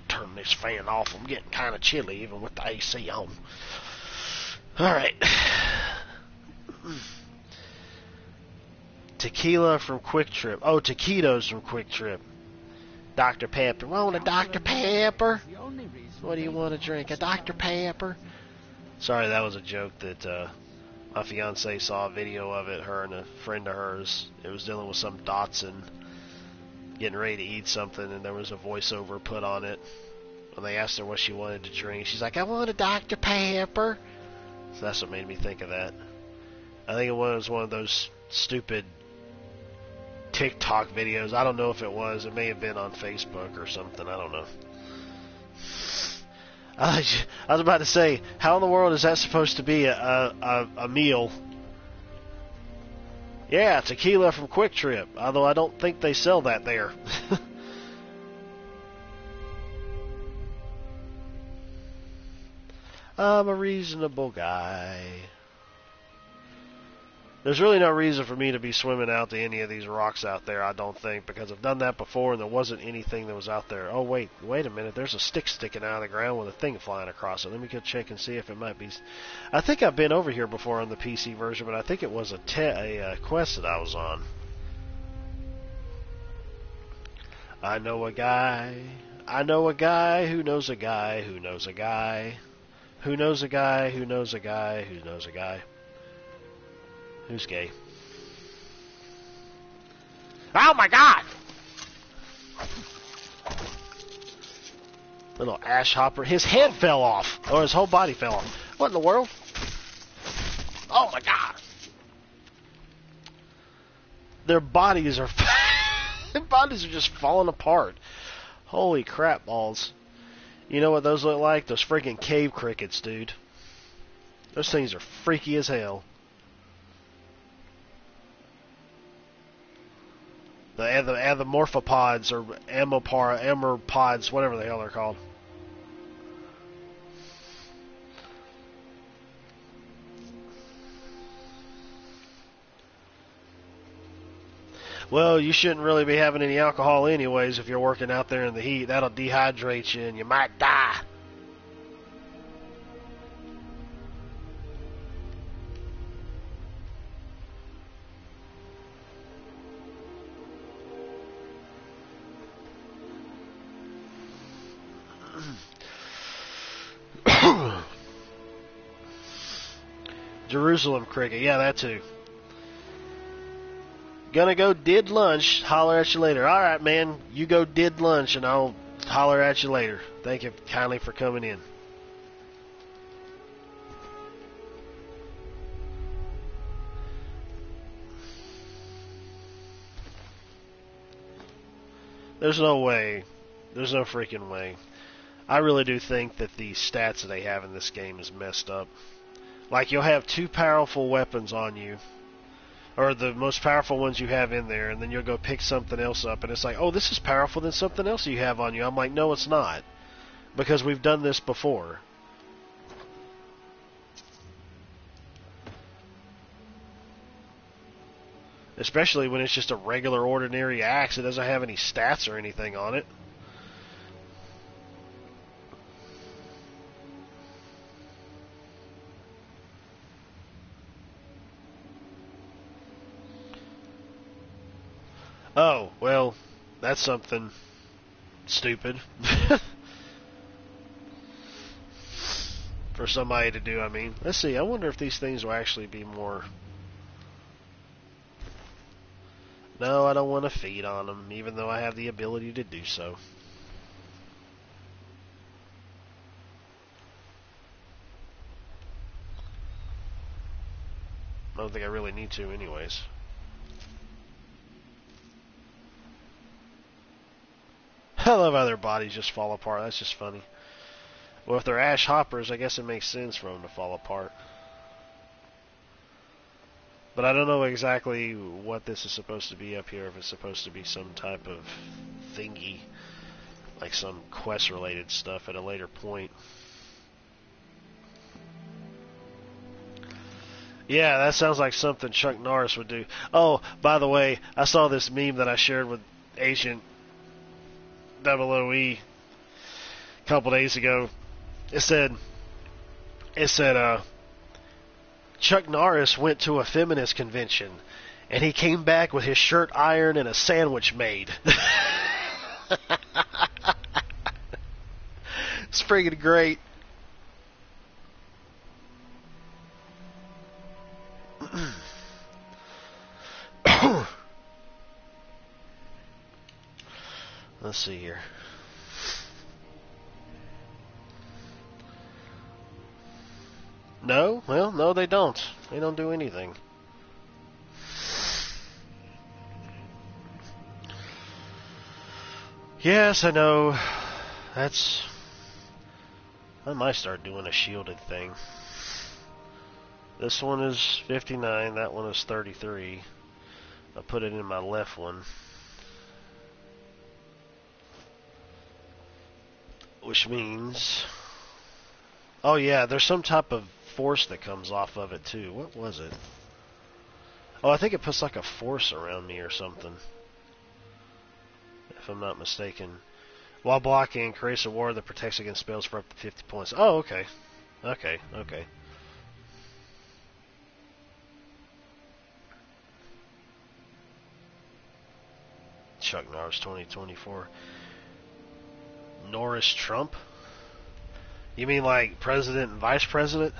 Turn this fan off. I'm getting kind of chilly even with the AC on. Alright. Tequila from Quick Trip. Oh, taquitos from Quick Trip. Dr. Pepper. Want a Dr. Pepper? What do you want to drink? A Dr. Pepper? Sorry, that was a joke that my fiance saw a video of it, her and a friend of hers. It was dealing with some Dotson getting ready to eat something, and there was a voiceover put on it. When they asked her what she wanted to drink, she's like, I want a Dr. Pepper. So that's what made me think of that. I think it was one of those stupid TikTok videos. I don't know if it was. It may have been on Facebook or something. I don't know. I was about to say, how in the world is that supposed to be a meal? Yeah, tequila from Quick Trip. Although I don't think they sell that there. I'm a reasonable guy. There's really no reason for me to be swimming out to any of these rocks out there, I don't think, because I've done that before and there wasn't anything that was out there. Oh, wait a minute. There's a stick sticking out of the ground with a thing flying across it. Let me go check and see if it might be... I think I've been over here before on the PC version, but I think it was a quest that I was on. I know a guy who knows a guy who knows a guy who knows a guy who knows a guy who knows a guy. Who's gay? Oh my god! Little ash hopper. His head fell off. Or his whole body fell off. What in the world? Oh my god! Their bodies are... their bodies are just falling apart. Holy crap balls. You know what those look like? Those freaking cave crickets, dude. Those things are freaky as hell. The morphopods or amorpods, whatever the hell they're called. Well, you shouldn't really be having any alcohol anyways if you're working out there in the heat. That'll dehydrate you and you might die. Jerusalem cricket, yeah, that too. Gonna go did lunch, holler at you later. Alright, man, you go did lunch and I'll holler at you later. Thank you kindly for coming in. There's no way. There's no freaking way. I really do think that the stats that they have in this game is messed up. Like, you'll have 2 powerful weapons on you, or the most powerful ones you have in there, and then you'll go pick something else up, and it's like, oh, this is powerful than something else you have on you. I'm like, no, it's not, because we've done this before. Especially when it's just a regular, ordinary axe. It doesn't have any stats or anything on it. Oh, well, that's something stupid. For somebody to do, I mean. Let's see, I wonder if these things will actually be more... No, I don't want to feed on them, even though I have the ability to do so. I don't think I really need to anyways. I love how their bodies just fall apart. That's just funny. Well, if they're ash hoppers, I guess it makes sense for them to fall apart. But I don't know exactly what this is supposed to be up here. If it's supposed to be some type of thingy, like some quest-related stuff at a later point. Yeah, that sounds like something Chuck Norris would do. Oh, by the way, I saw this meme that I shared with Agent 00E a couple days ago. It said, Chuck Norris went to a feminist convention, and he came back with his shirt ironed and a sandwich made. It's freaking great. Let's see here. No? Well, no, they don't. They don't do anything. Yes, I know. I might start doing a shielded thing. This one is 59, that one is 33. I'll put it in my left one. Which means... Oh yeah, there's some type of force that comes off of it too. What was it? Oh, I think it puts like a force around me or something. If I'm not mistaken. While blocking, creates a ward that protects against spells for up to 50 points. Oh, okay. Okay. Chuck Norris 2024. Norris Trump? You mean like president and vice president?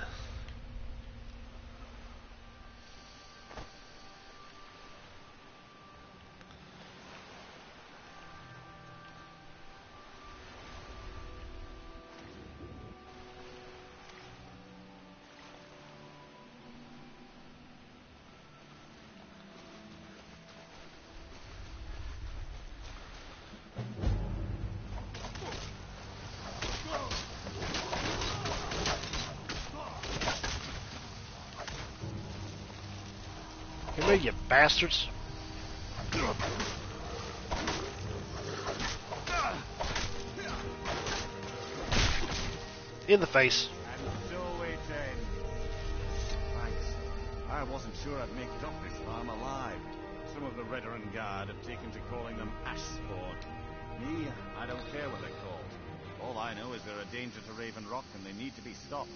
Come here, you bastards. In the face. And so it ends. Thanks. I wasn't sure I'd make it up this farm alive. Some of the Veteran Guard have taken to calling them ash spawn. Me, I don't care what they're called. All I know is they're a danger to Raven Rock and they need to be stopped.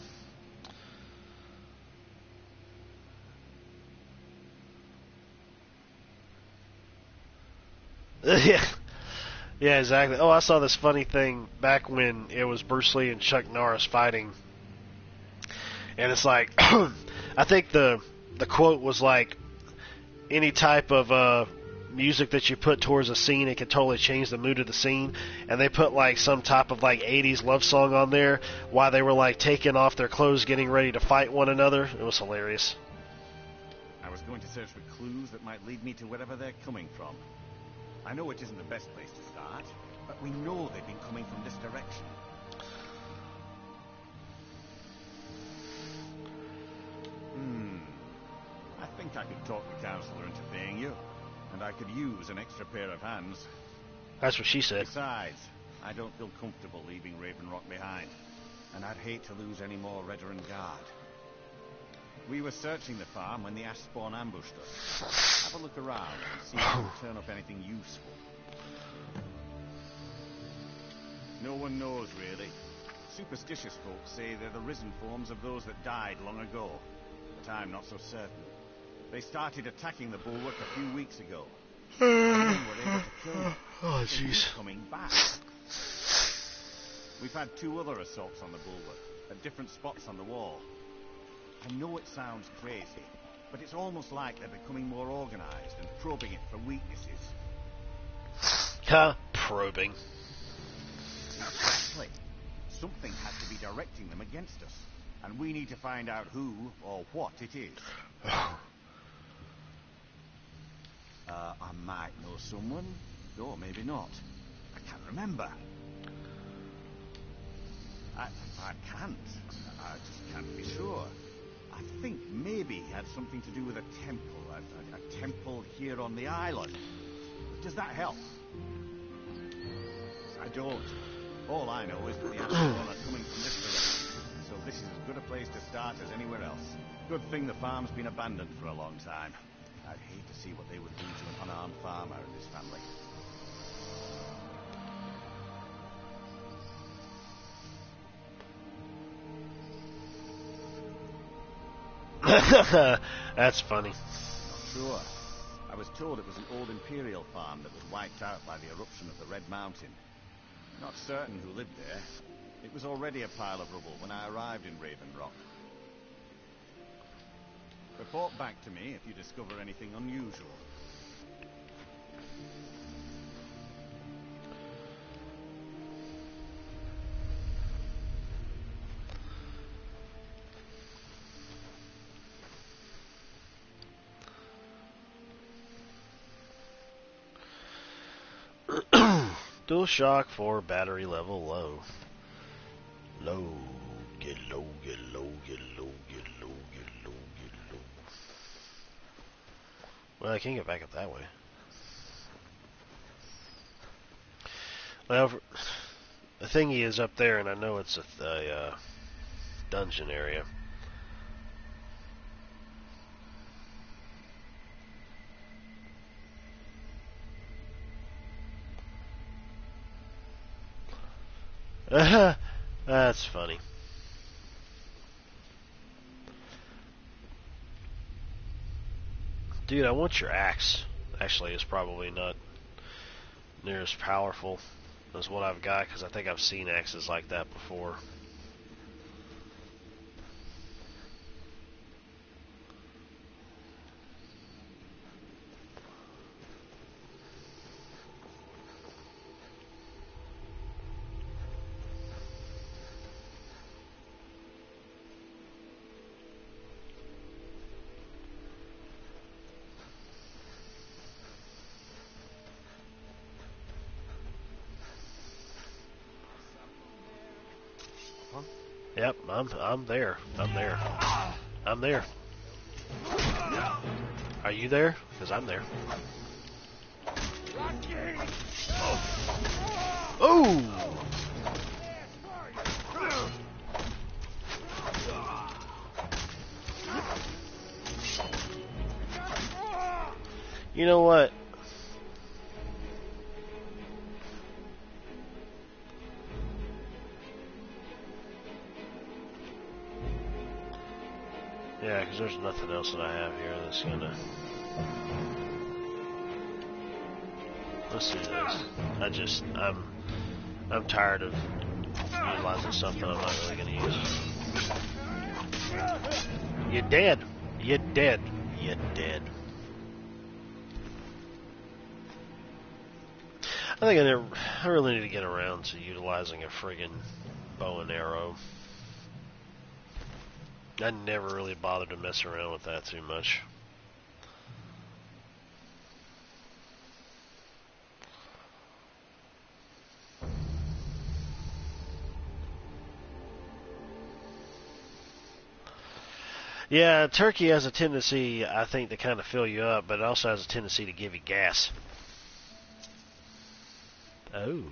Yeah, exactly. Oh, I saw this funny thing back when it was Bruce Lee and Chuck Norris fighting. And it's like, I think the quote was like, any type of music that you put towards a scene, it can totally change the mood of the scene. And they put like some type of like 80s love song on there while they were like taking off their clothes, getting ready to fight one another. It was hilarious. I was going to search for clues that might lead me to wherever they're coming from. I know it isn't the best place to start, but we know they've been coming from this direction. I think I could talk the Counselor into paying you, and I could use an extra pair of hands. That's what she said. Besides, I don't feel comfortable leaving Raven Rock behind, and I'd hate to lose any more Veteran Guard. We were searching the farm when the ash spawn ambushed us. Have a look around and see if we can turn up anything useful. No one knows, really. Superstitious folks say they're the risen forms of those that died long ago, but I'm not so certain. They started attacking the bulwark a few weeks ago. And then we're able to kill them. Oh, jeez. Coming back. We've had 2 other assaults on the bulwark, at different spots on the wall. I know it sounds crazy, but it's almost like they're becoming more organized and probing it for weaknesses. Huh? Probing. Exactly. Something has to be directing them against us, and we need to find out who or what it is. I might know someone, or maybe not. I can't remember. I can't. I just can't be sure. I think maybe he had something to do with a temple. A temple here on the island. Does that help? I don't. All I know is that the Ashborn are coming from this direction, so this is as good a place to start as anywhere else. Good thing the farm's been abandoned for a long time. I'd hate to see what they would do to an unarmed farmer and his family. That's funny. Not sure. I was told it was an old imperial farm that was wiped out by the eruption of the Red Mountain. Not certain who lived there. It was already a pile of rubble when I arrived in Raven Rock. Report back to me if you discover anything unusual. Dual shock for battery level low. Low. Get low, get low, get low, get low, get low, get low. Well, I can't get back up that way. Well, the thingy is up there, and I know it's a dungeon area. That's funny. Dude, I want your axe. Actually, it's probably not near as powerful as what I've got, because I think I've seen axes like that before. Yep, I'm there. I'm there. I'm there. Are you there? Because I'm there. Oh! You know what? Yeah, because there's nothing else that I have here that's gonna... Let's do this. I'm tired of utilizing something I'm not really gonna use. You're dead. You're dead. You're dead. I think I really need to get around to utilizing a friggin' bow and arrow. I never really bothered to mess around with that too much. Yeah, turkey has a tendency, I think, to kind of fill you up, but it also has a tendency to give you gas. Oh.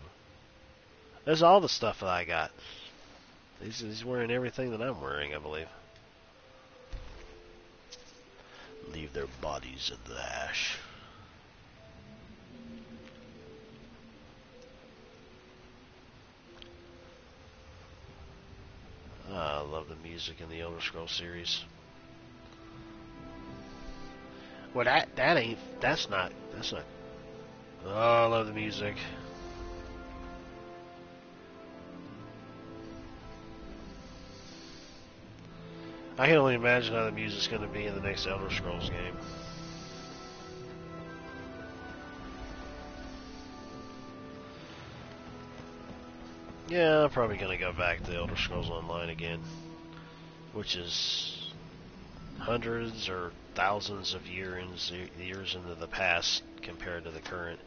There's all the stuff that I got. He's wearing everything that I'm wearing, I believe. Leave their bodies in the ash. I love the music in the Elder Scrolls series. Well, that's not Oh, I love the music. I can only imagine how the music's going to be in the next Elder Scrolls game. Yeah, I'm probably going to go back to Elder Scrolls Online again, which is hundreds or thousands of years into the past compared to the current.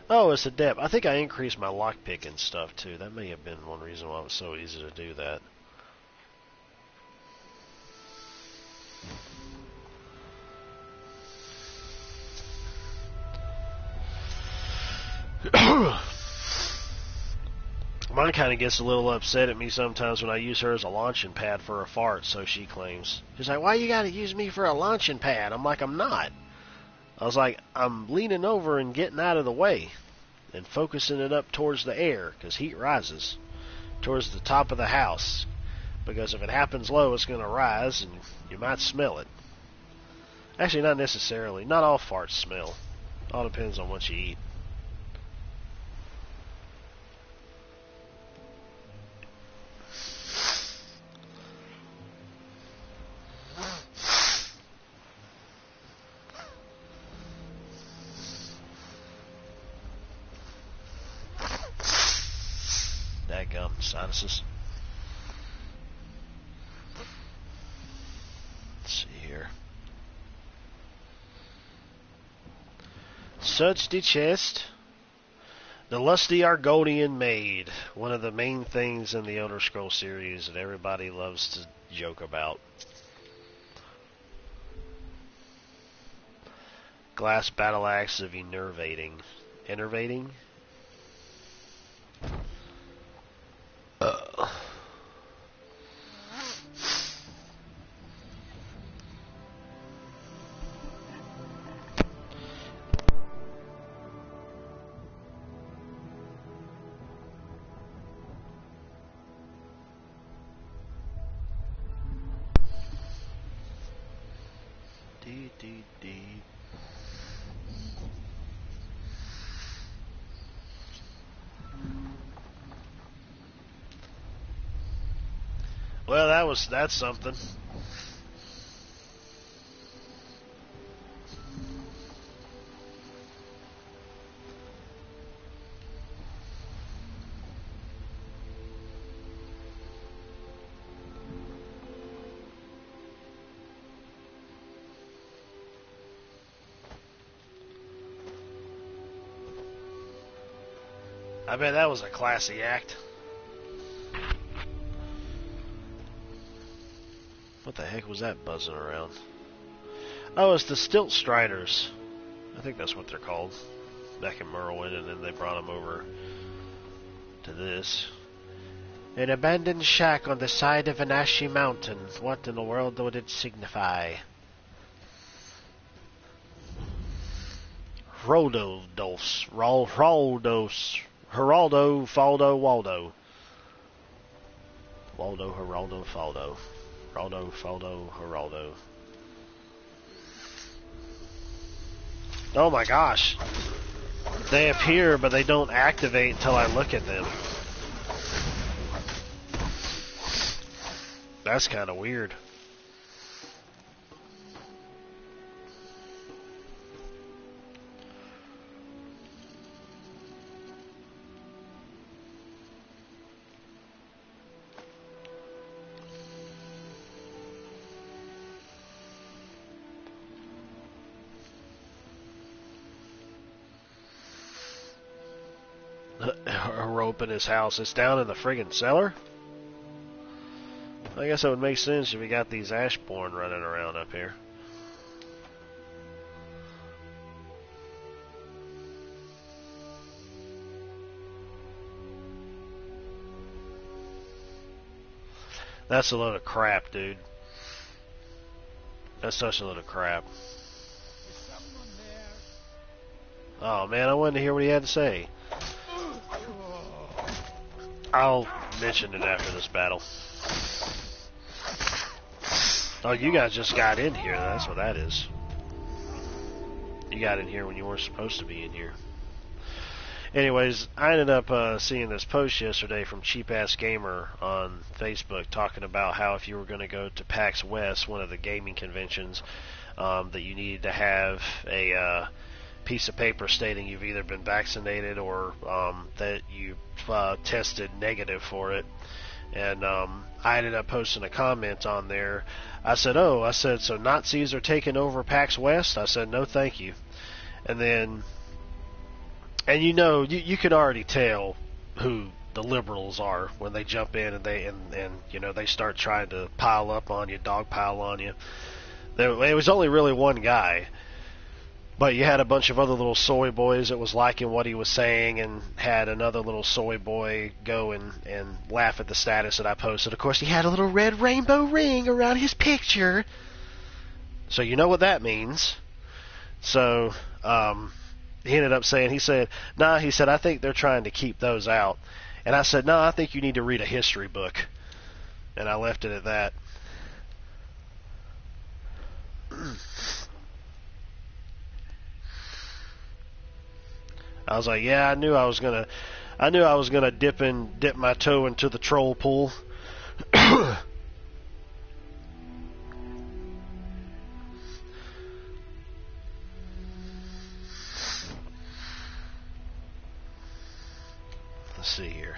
Oh, it's a depth. I think I increased my lockpick and stuff too. That may have been one reason why it was so easy to do that. Mine kind of gets a little upset at me sometimes when I use her as a launching pad for a fart, so she claims. She's like, why you gotta use me for a launching pad? I'm like, I'm not. I was like, I'm leaning over and getting out of the way and focusing it up towards the air, because heat rises, towards the top of the house. Because if it happens low, it's going to rise, and you might smell it. Actually, not necessarily. Not all farts smell. All depends on what you eat. Dadgum, sinuses. Let's see here. Search the chest. The lusty Argonian maid. One of the main things in the Elder Scrolls series that everybody loves to joke about. Glass battle axe of enervating. Enervating? Well, that's something. I bet that was a classy act. What the heck was that buzzing around? Oh, it's the Stilt Striders. I think that's what they're called. Back in Morrowind, and then they brought them over to this. An abandoned shack on the side of an ashy mountain. What in the world would it signify? Geraldo, Faldo, Waldo. Waldo, Geraldo, Faldo. Geraldo, Faldo, Geraldo. Oh my gosh. They appear, but they don't activate until I look at them. That's kind of weird. A rope in his house. It's down in the friggin' cellar? I guess that would make sense if we got these Ashborn running around up here. That's a load of crap, dude. That's such a load of crap. Oh man, I wanted to hear what he had to say. I'll mention it after this battle. Oh, you guys just got in here. That's what that is. You got in here when you weren't supposed to be in here. Anyways, I ended up seeing this post yesterday from Cheap Ass Gamer on Facebook talking about how if you were going to go to PAX West, one of the gaming conventions, that you needed to have a piece of paper stating you've either been vaccinated or that you tested negative for it. And I ended up posting a comment on there. I said, so Nazis are taking over PAX West? I said, no thank you. And then, and you can already tell who the liberals are when they jump in and they start trying to pile up on you, dogpile on you. It was only really one guy, but you had a bunch of other little soy boys that was liking what he was saying, and had another little soy boy go and laugh at the status that I posted. Of course, he had a little red rainbow ring around his picture, so you know what that means. So he ended up saying, he said, I think they're trying to keep those out. And I said, no, I think you need to read a history book. And I left it at that. I was like, yeah, I knew I was gonna dip my toe into the troll pool. Let's see here.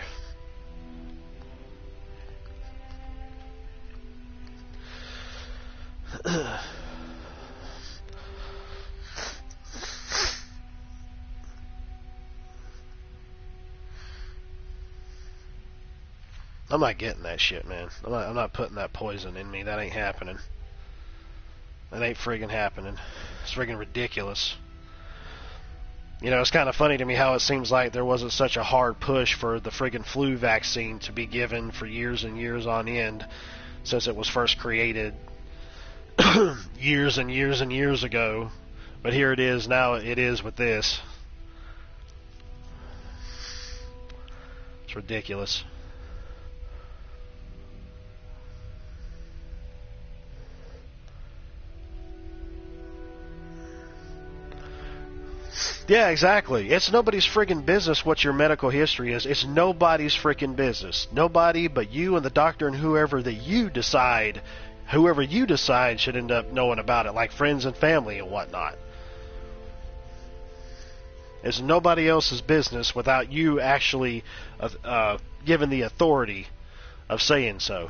I'm not getting that shit, man. I'm not putting that poison in me. That ain't happening. That ain't friggin' happening. It's friggin' ridiculous. You know, it's kind of funny to me how it seems like there wasn't such a hard push for the friggin' flu vaccine to be given for years and years on end since it was first created years and years and years ago. But here it is now. It is with this. It's ridiculous. Yeah, exactly. It's nobody's friggin' business what your medical history is. It's nobody's friggin' business. Nobody but you and the doctor and whoever you decide should end up knowing about it, like friends and family and whatnot. It's nobody else's business without you actually given the authority of saying so.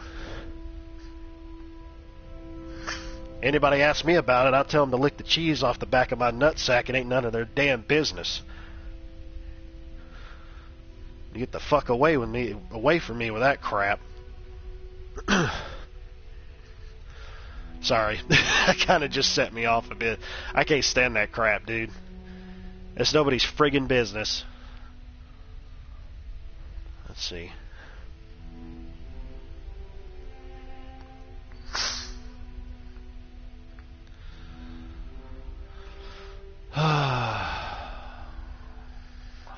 Anybody asks me about it, I'll tell them to lick the cheese off the back of my nutsack. It ain't none of their damn business. You get the fuck away from me with that crap. Sorry, that kind of just set me off a bit. I can't stand that crap, dude. It's nobody's friggin' business. Let's see.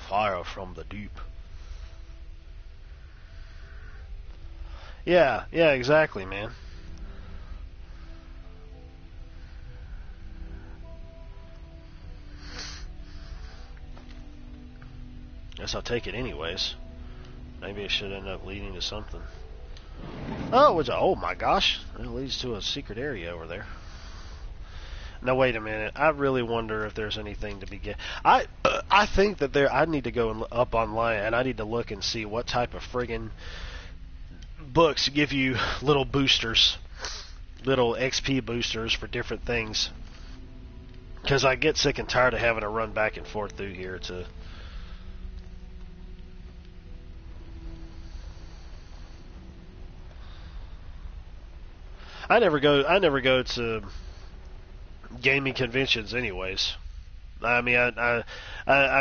Fire from the deep. Yeah, exactly, man. Guess I'll take it anyways. Maybe it should end up leading to something. Oh my gosh. It leads to a secret area over there. Now wait a minute. I really wonder if there's anything to be get. I think that I need to go up online and I need to look and see what type of friggin' books give you little boosters, little XP boosters for different things. Because I get sick and tired of having to run back and forth through here to. I never go to gaming conventions anyways. I mean, I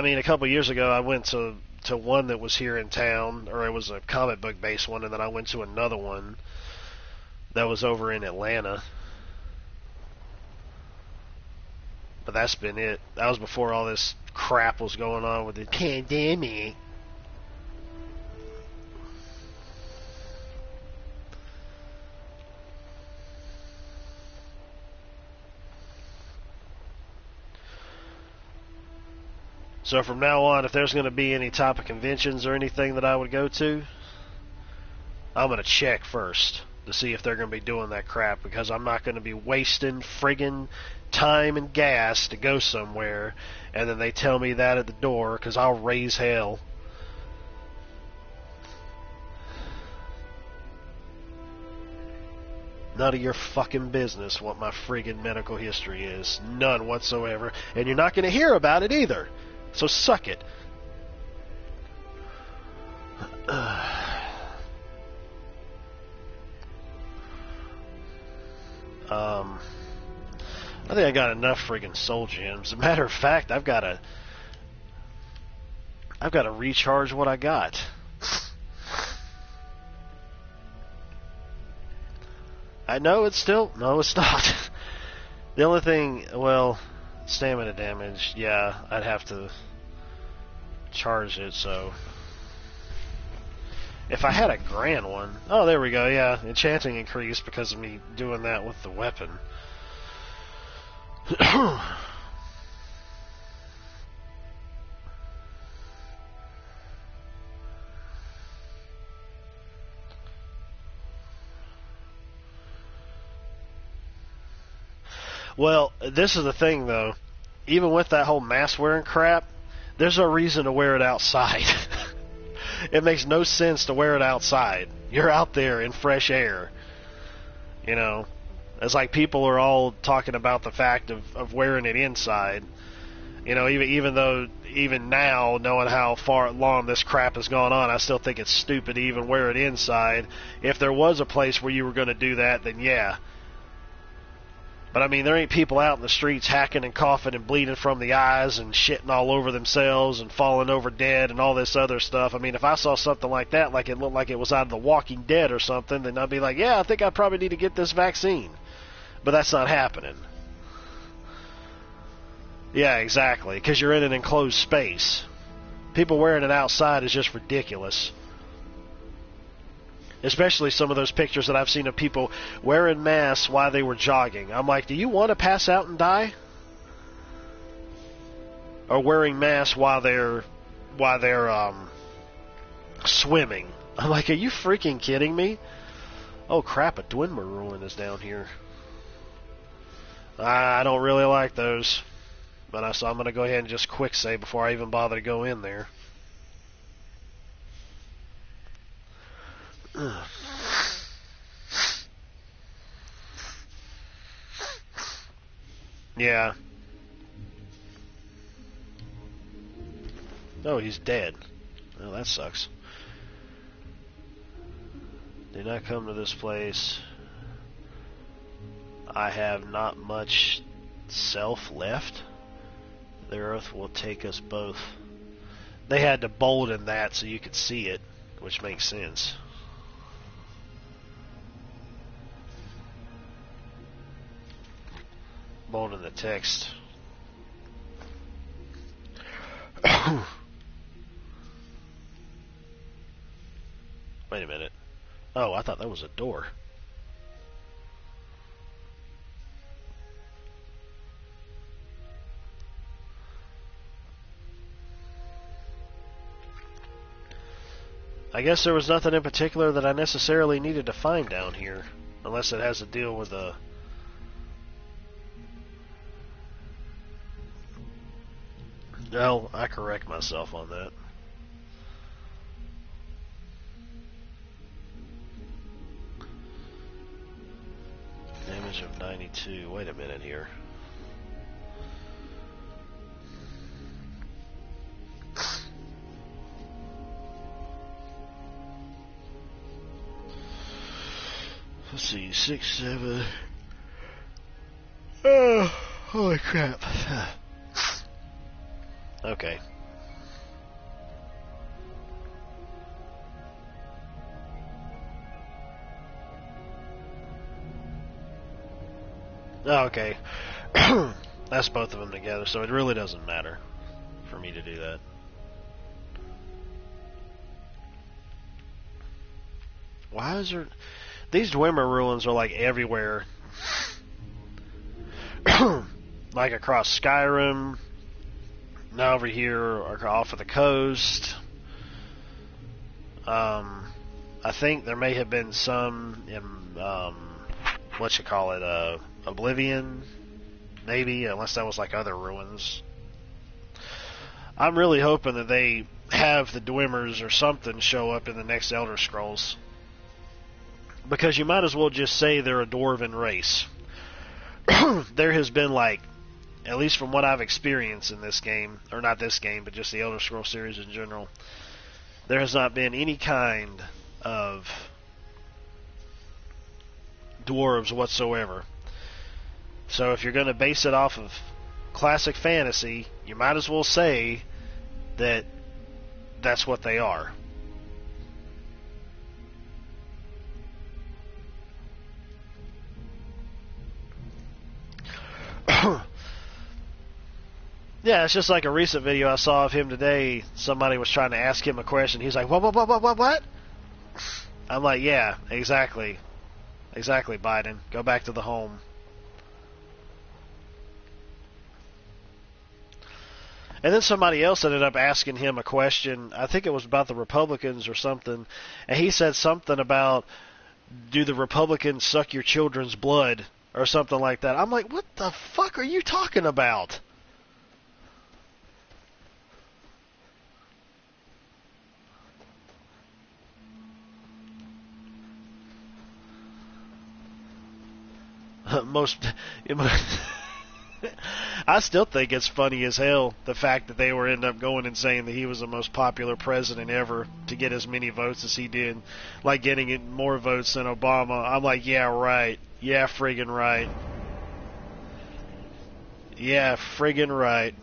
mean, a couple of years ago I went to one that was here in town, or it was a comic book based one, and then I went to another one that was over in Atlanta. But that's been it. That was before all this crap was going on with the pandemic. So from now on, if there's going to be any type of conventions or anything that I would go to, I'm going to check first to see if they're going to be doing that crap, because I'm not going to be wasting friggin' time and gas to go somewhere, and then they tell me that at the door, because I'll raise hell. None of your fucking business what my friggin' medical history is. None whatsoever. And you're not going to hear about it either. So suck it. I think I got enough friggin' soul gems. As a matter of fact, I've got to recharge what I got. I know it's still... No, it's not. The only thing... Well, stamina damage. Yeah, I'd have to charge it, so... If I had a grand one... Oh, there we go, yeah. Enchanting increased because of me doing that with the weapon. Well, this is the thing, though. Even with that whole mask wearing crap, there's no reason to wear it outside. It makes no sense to wear it outside. You're out there in fresh air. You know, it's like people are all talking about the fact of wearing it inside. You know, even now, knowing how far along this crap has gone on, I still think it's stupid to even wear it inside. If there was a place where you were going to do that, then yeah. But, I mean, there ain't people out in the streets hacking and coughing and bleeding from the eyes and shitting all over themselves and falling over dead and all this other stuff. I mean, if I saw something like that, like it looked like it was out of The Walking Dead or something, then I'd be like, yeah, I think I probably need to get this vaccine. But that's not happening. Yeah, exactly, because you're in an enclosed space. People wearing it outside is just ridiculous. Especially some of those pictures that I've seen of people wearing masks while they were jogging. I'm like, do you want to pass out and die? Or wearing masks while they're swimming. I'm like, are you freaking kidding me? Oh crap, a Dwemer ruin is down here. I don't really like those. But so I'm going to go ahead and just quick save before I even bother to go in there. Yeah. Oh, he's dead. Well, that sucks. Did not come to this place. I have not much self left. The earth will take us both. They had to bolden that so you could see it, which makes sense. Bolden the text. Wait a minute. Oh, I thought that was a door. I guess there was nothing in particular that I necessarily needed to find down here, unless it has to deal with a... No, I correct myself on that. Damage of 92. Wait a minute here. Let's see, 6, 7. Oh, holy crap. Okay. Oh, okay. That's both of them together, so it really doesn't matter for me to do that. Why is there... These Dwemer ruins are like everywhere. Like across Skyrim, now over here are off of the coast. I think there may have been some in Oblivion, maybe, unless that was like other ruins. I'm really hoping that they have the Dwemer's or something show up in the next Elder Scrolls, because you might as well just say they're a dwarven race. There has been, like, at least from what I've experienced in this game, or not this game, but just the Elder Scrolls series in general, there has not been any kind of dwarves whatsoever. So if you're going to base it off of classic fantasy, you might as well say that that's what they are. Yeah, it's just like a recent video I saw of him today. Somebody was trying to ask him a question. He's like, what? I'm like, yeah, exactly. Exactly, Biden. Go back to the home. And then somebody else ended up asking him a question. I think it was about the Republicans or something. And he said something about, do the Republicans suck your children's blood? Or something like that. I'm like, what the fuck are you talking about? I still think it's funny as hell, the fact that they were end up going and saying that he was the most popular president ever to get as many votes as he did, like getting more votes than Obama. I'm like, yeah, right. Yeah, friggin' right. Yeah, friggin' right.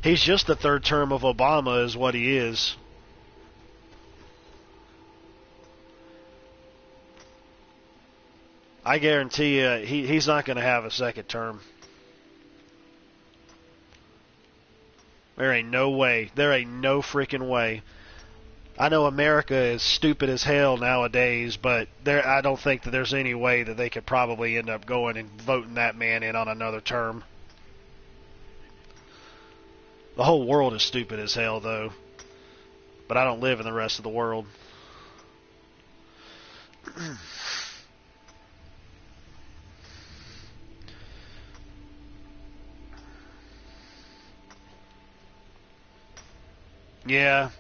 He's just the third term of Obama is what he is. I guarantee you, he's not going to have a second term. There ain't no way. There ain't no freaking way. I know America is stupid as hell nowadays, but I don't think that there's any way that they could probably end up going and voting that man in on another term. The whole world is stupid as hell, though. But I don't live in the rest of the world. Yeah.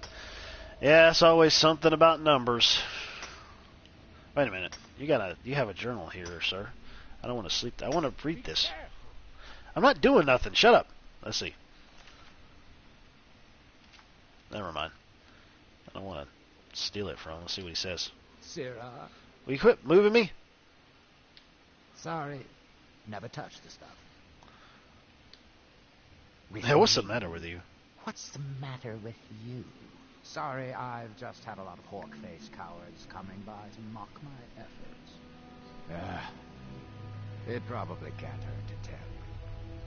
Yeah, it's always something about numbers. Wait a minute. You have a journal here, sir. I don't want to sleep. I want to read this. I'm not doing nothing. Shut up. Let's see. Never mind. I don't want to steal it from him. Let's see what he says. Sirrah. Will you quit moving me? Sorry. Never touched the stuff. Hey, what's the matter with you? What's the matter with you? Sorry, I've just had a lot of hawk-faced cowards coming by to mock my efforts. It probably can't hurt to tell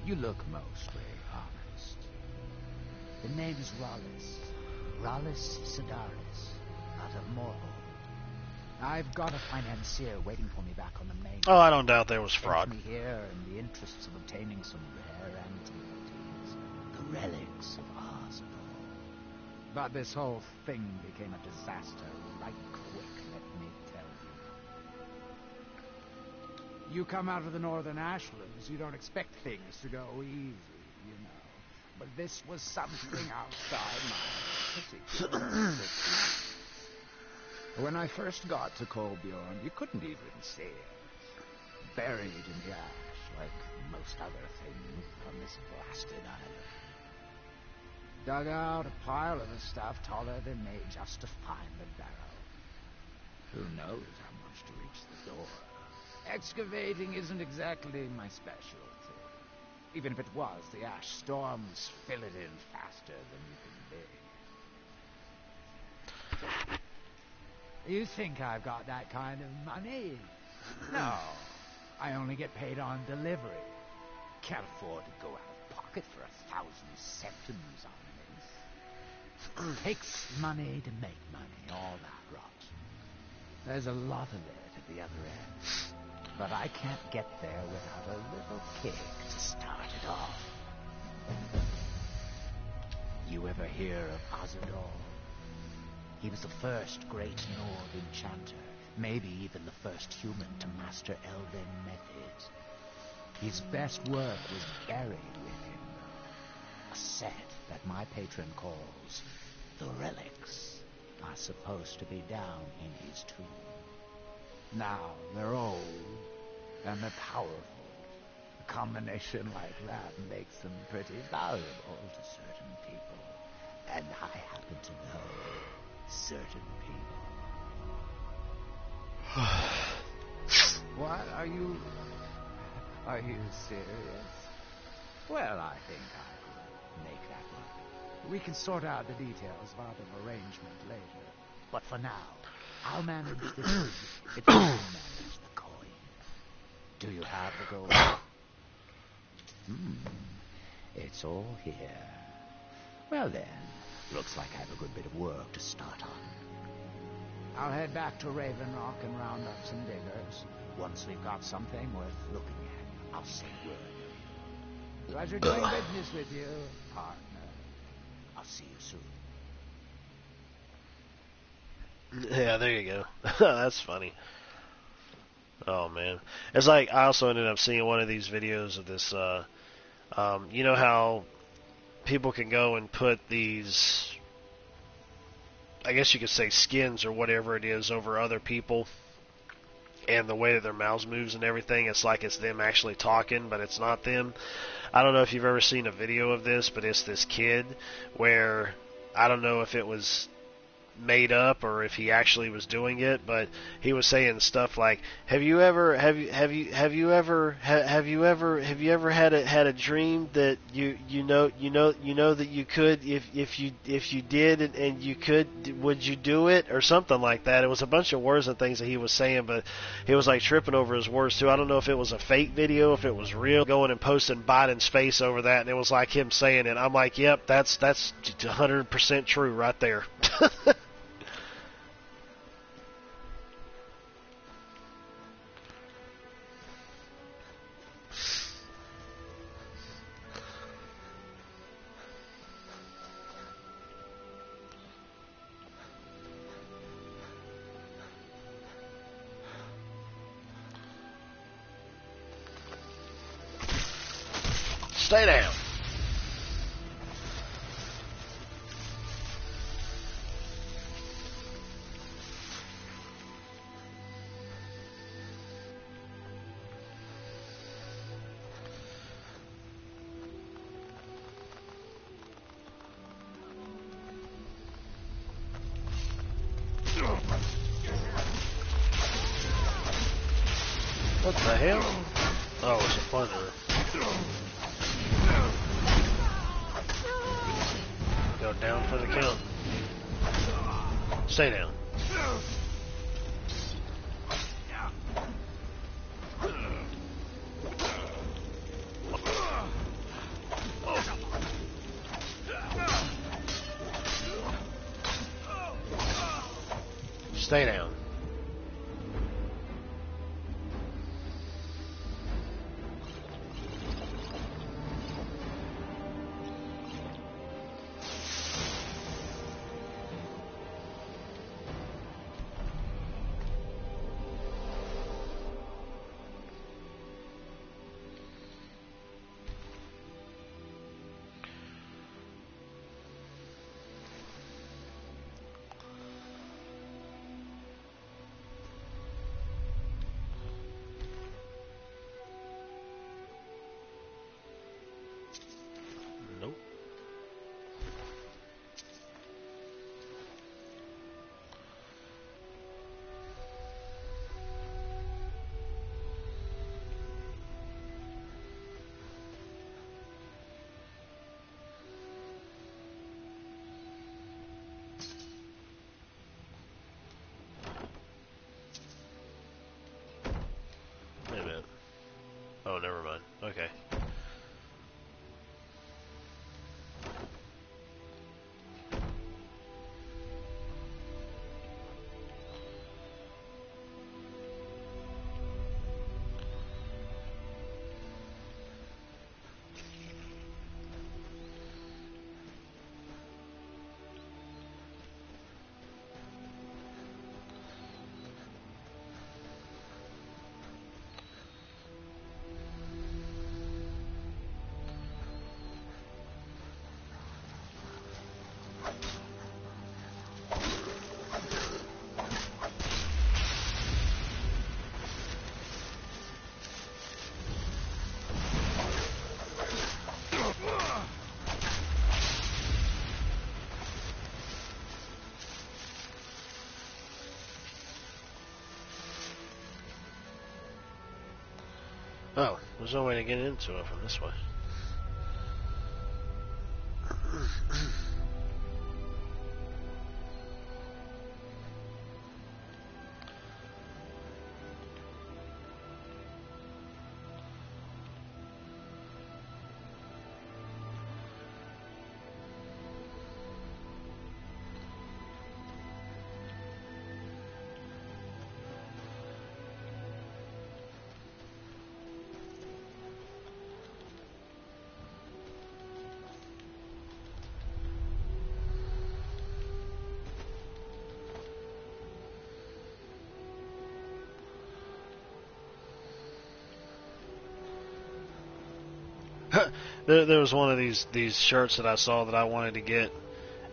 you. You look mostly honest. The name's Rollis Sedaris, out of Morrowind. I've got a financier waiting for me back on the main. Oh, I don't doubt there was fraud. Me here in the interests of obtaining some rare antiquities, the relics of Arsenal. But this whole thing became a disaster right quick, let me tell you. You come out of the northern Ashlands, you don't expect things to go easy, you know. But this was something outside my particular. When I first got to Kolbjorn, you couldn't even see it. Buried in the ash, like most other things on this blasted island. Dug out a pile of the stuff taller than me just to find the barrel. Who knows how much to reach the door? Excavating isn't exactly my specialty. Even if it was, the ash storms fill it in faster than you can dig. You think I've got that kind of money? No. I only get paid on delivery. Can't afford to go out of pocket for 1,000 centimes on this. Takes money to make money, all that rot. There's a lot of it at the other end. but I can't get there without a little kick to start it off. You ever hear of Azador? He was the first great Nord enchanter, maybe even the first human to master elven methods. His best work was buried with him, a set that my patron calls the relics are supposed to be down in his tomb. Now, they're old, and they're powerful. A combination like that makes them pretty valuable to certain people. And I happen to know certain people. What? Are you serious? Well, I think I could make that work. We can sort out the details of our arrangement later. But for now, I'll manage the food if you can manage the coin. Do you have the gold? It's all here. Well then, looks like I have a good bit of work to start on. I'll head back to Raven Rock and round up some diggers. Once we've got something worth looking at, I'll say word. Pleasure doing business with you, partner. I'll see you soon. Yeah, there you go. That's funny. Oh man, it's like I also ended up seeing one of these videos of this. You know how people can go and put these, I guess you could say, skins or whatever it is over other people, and the way that their mouths moves and everything, it's like it's them actually talking, but it's not them. I don't know if you've ever seen a video of this, but it's this kid where I don't know if it was made up or if he actually was doing it, but he was saying stuff like, have you ever had a dream that you know that you could, if you did and you could, would you do it, or something like that. It was a bunch of words and things that he was saying, but he was like tripping over his words too. I don't know if it was a fake video, if it was real, going and posting Biden's face over that, and it was like him saying it. I'm like, yep, that's 100% true right there. Stay down. What the hell? Oh, it's a plunderer. Go down for the count. Stay down. Stay down. Nope. Wait a minute. Oh, never mind. Okay. Oh, there's no way to get into it from this way. There was one of these shirts that I saw that I wanted to get.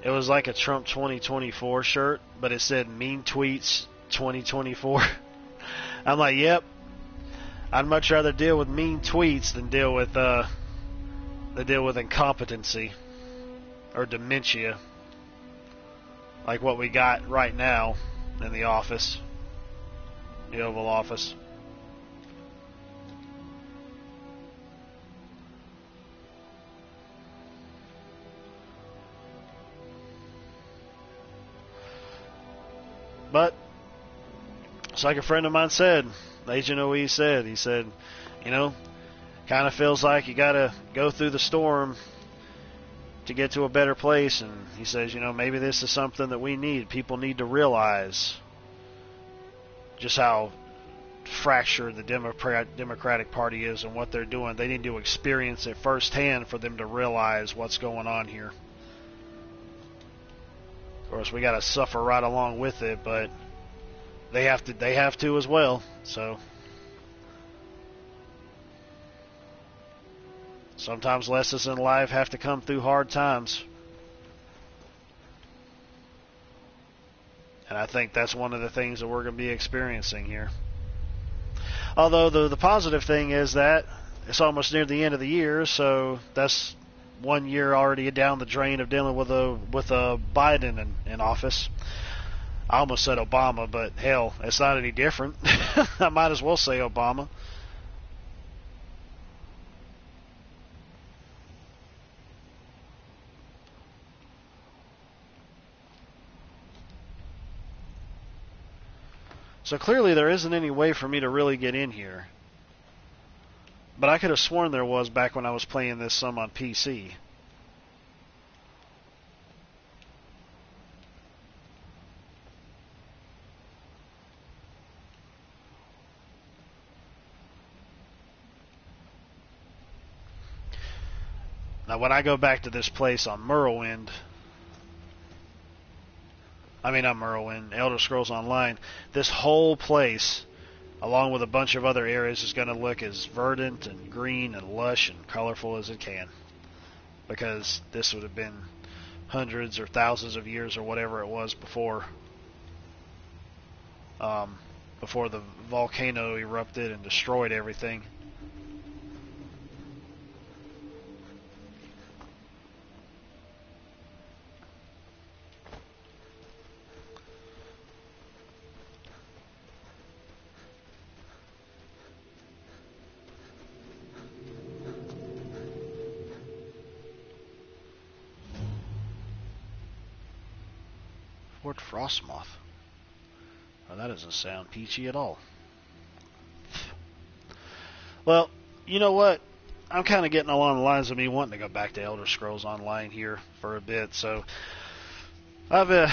It was like a Trump 2024 shirt, but it said Mean Tweets 2024. I'm like, yep. I'd much rather deal with mean tweets than deal with incompetency or dementia, like what we got right now in the office, the Oval Office. But it's like a friend of mine said, Agent OE said, he said, you know, kind of feels like you got to go through the storm to get to a better place. And he says, you know, maybe this is something that we need. People need to realize just how fractured the Democratic Party is and what they're doing. They need to experience it firsthand for them to realize what's going on here. Of course, we got to suffer right along with it, but they have to as well. So sometimes lessons in life have to come through hard times. And I think that's one of the things that we're going to be experiencing here. Although the positive thing is that it's almost near the end of the year, so that's 1 year already down the drain of dealing with a Biden in office. I almost said Obama, but hell, it's not any different. I might as well say Obama. So clearly there isn't any way for me to really get in here. But I could have sworn there was back when I was playing this some on PC. Now when I go back to this place on Morrowind, Elder Scrolls Online, this whole place, along with a bunch of other areas, is going to look as verdant and green and lush and colorful as it can. Because this would have been hundreds or thousands of years or whatever it was before the volcano erupted and destroyed everything. Fort Frostmoth. Well, that doesn't sound peachy at all. Well, you know what? I'm kind of getting along the lines of me wanting to go back to Elder Scrolls Online here for a bit. So I've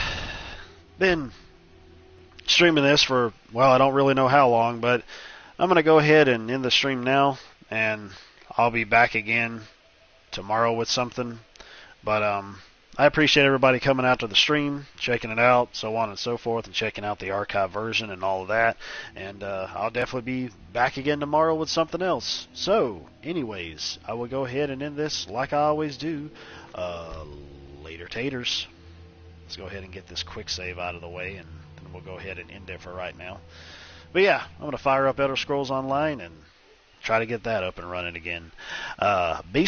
been streaming this for, well, I don't really know how long, but I'm going to go ahead and end the stream now, and I'll be back again tomorrow with something. But I appreciate everybody coming out to the stream, checking it out, so on and so forth, and checking out the archive version and all of that. And I'll definitely be back again tomorrow with something else. So, anyways, I will go ahead and end this like I always do. Later taters. Let's go ahead and get this quick save out of the way, and then we'll go ahead and end it for right now. But yeah, I'm going to fire up Elder Scrolls Online and try to get that up and running again. Be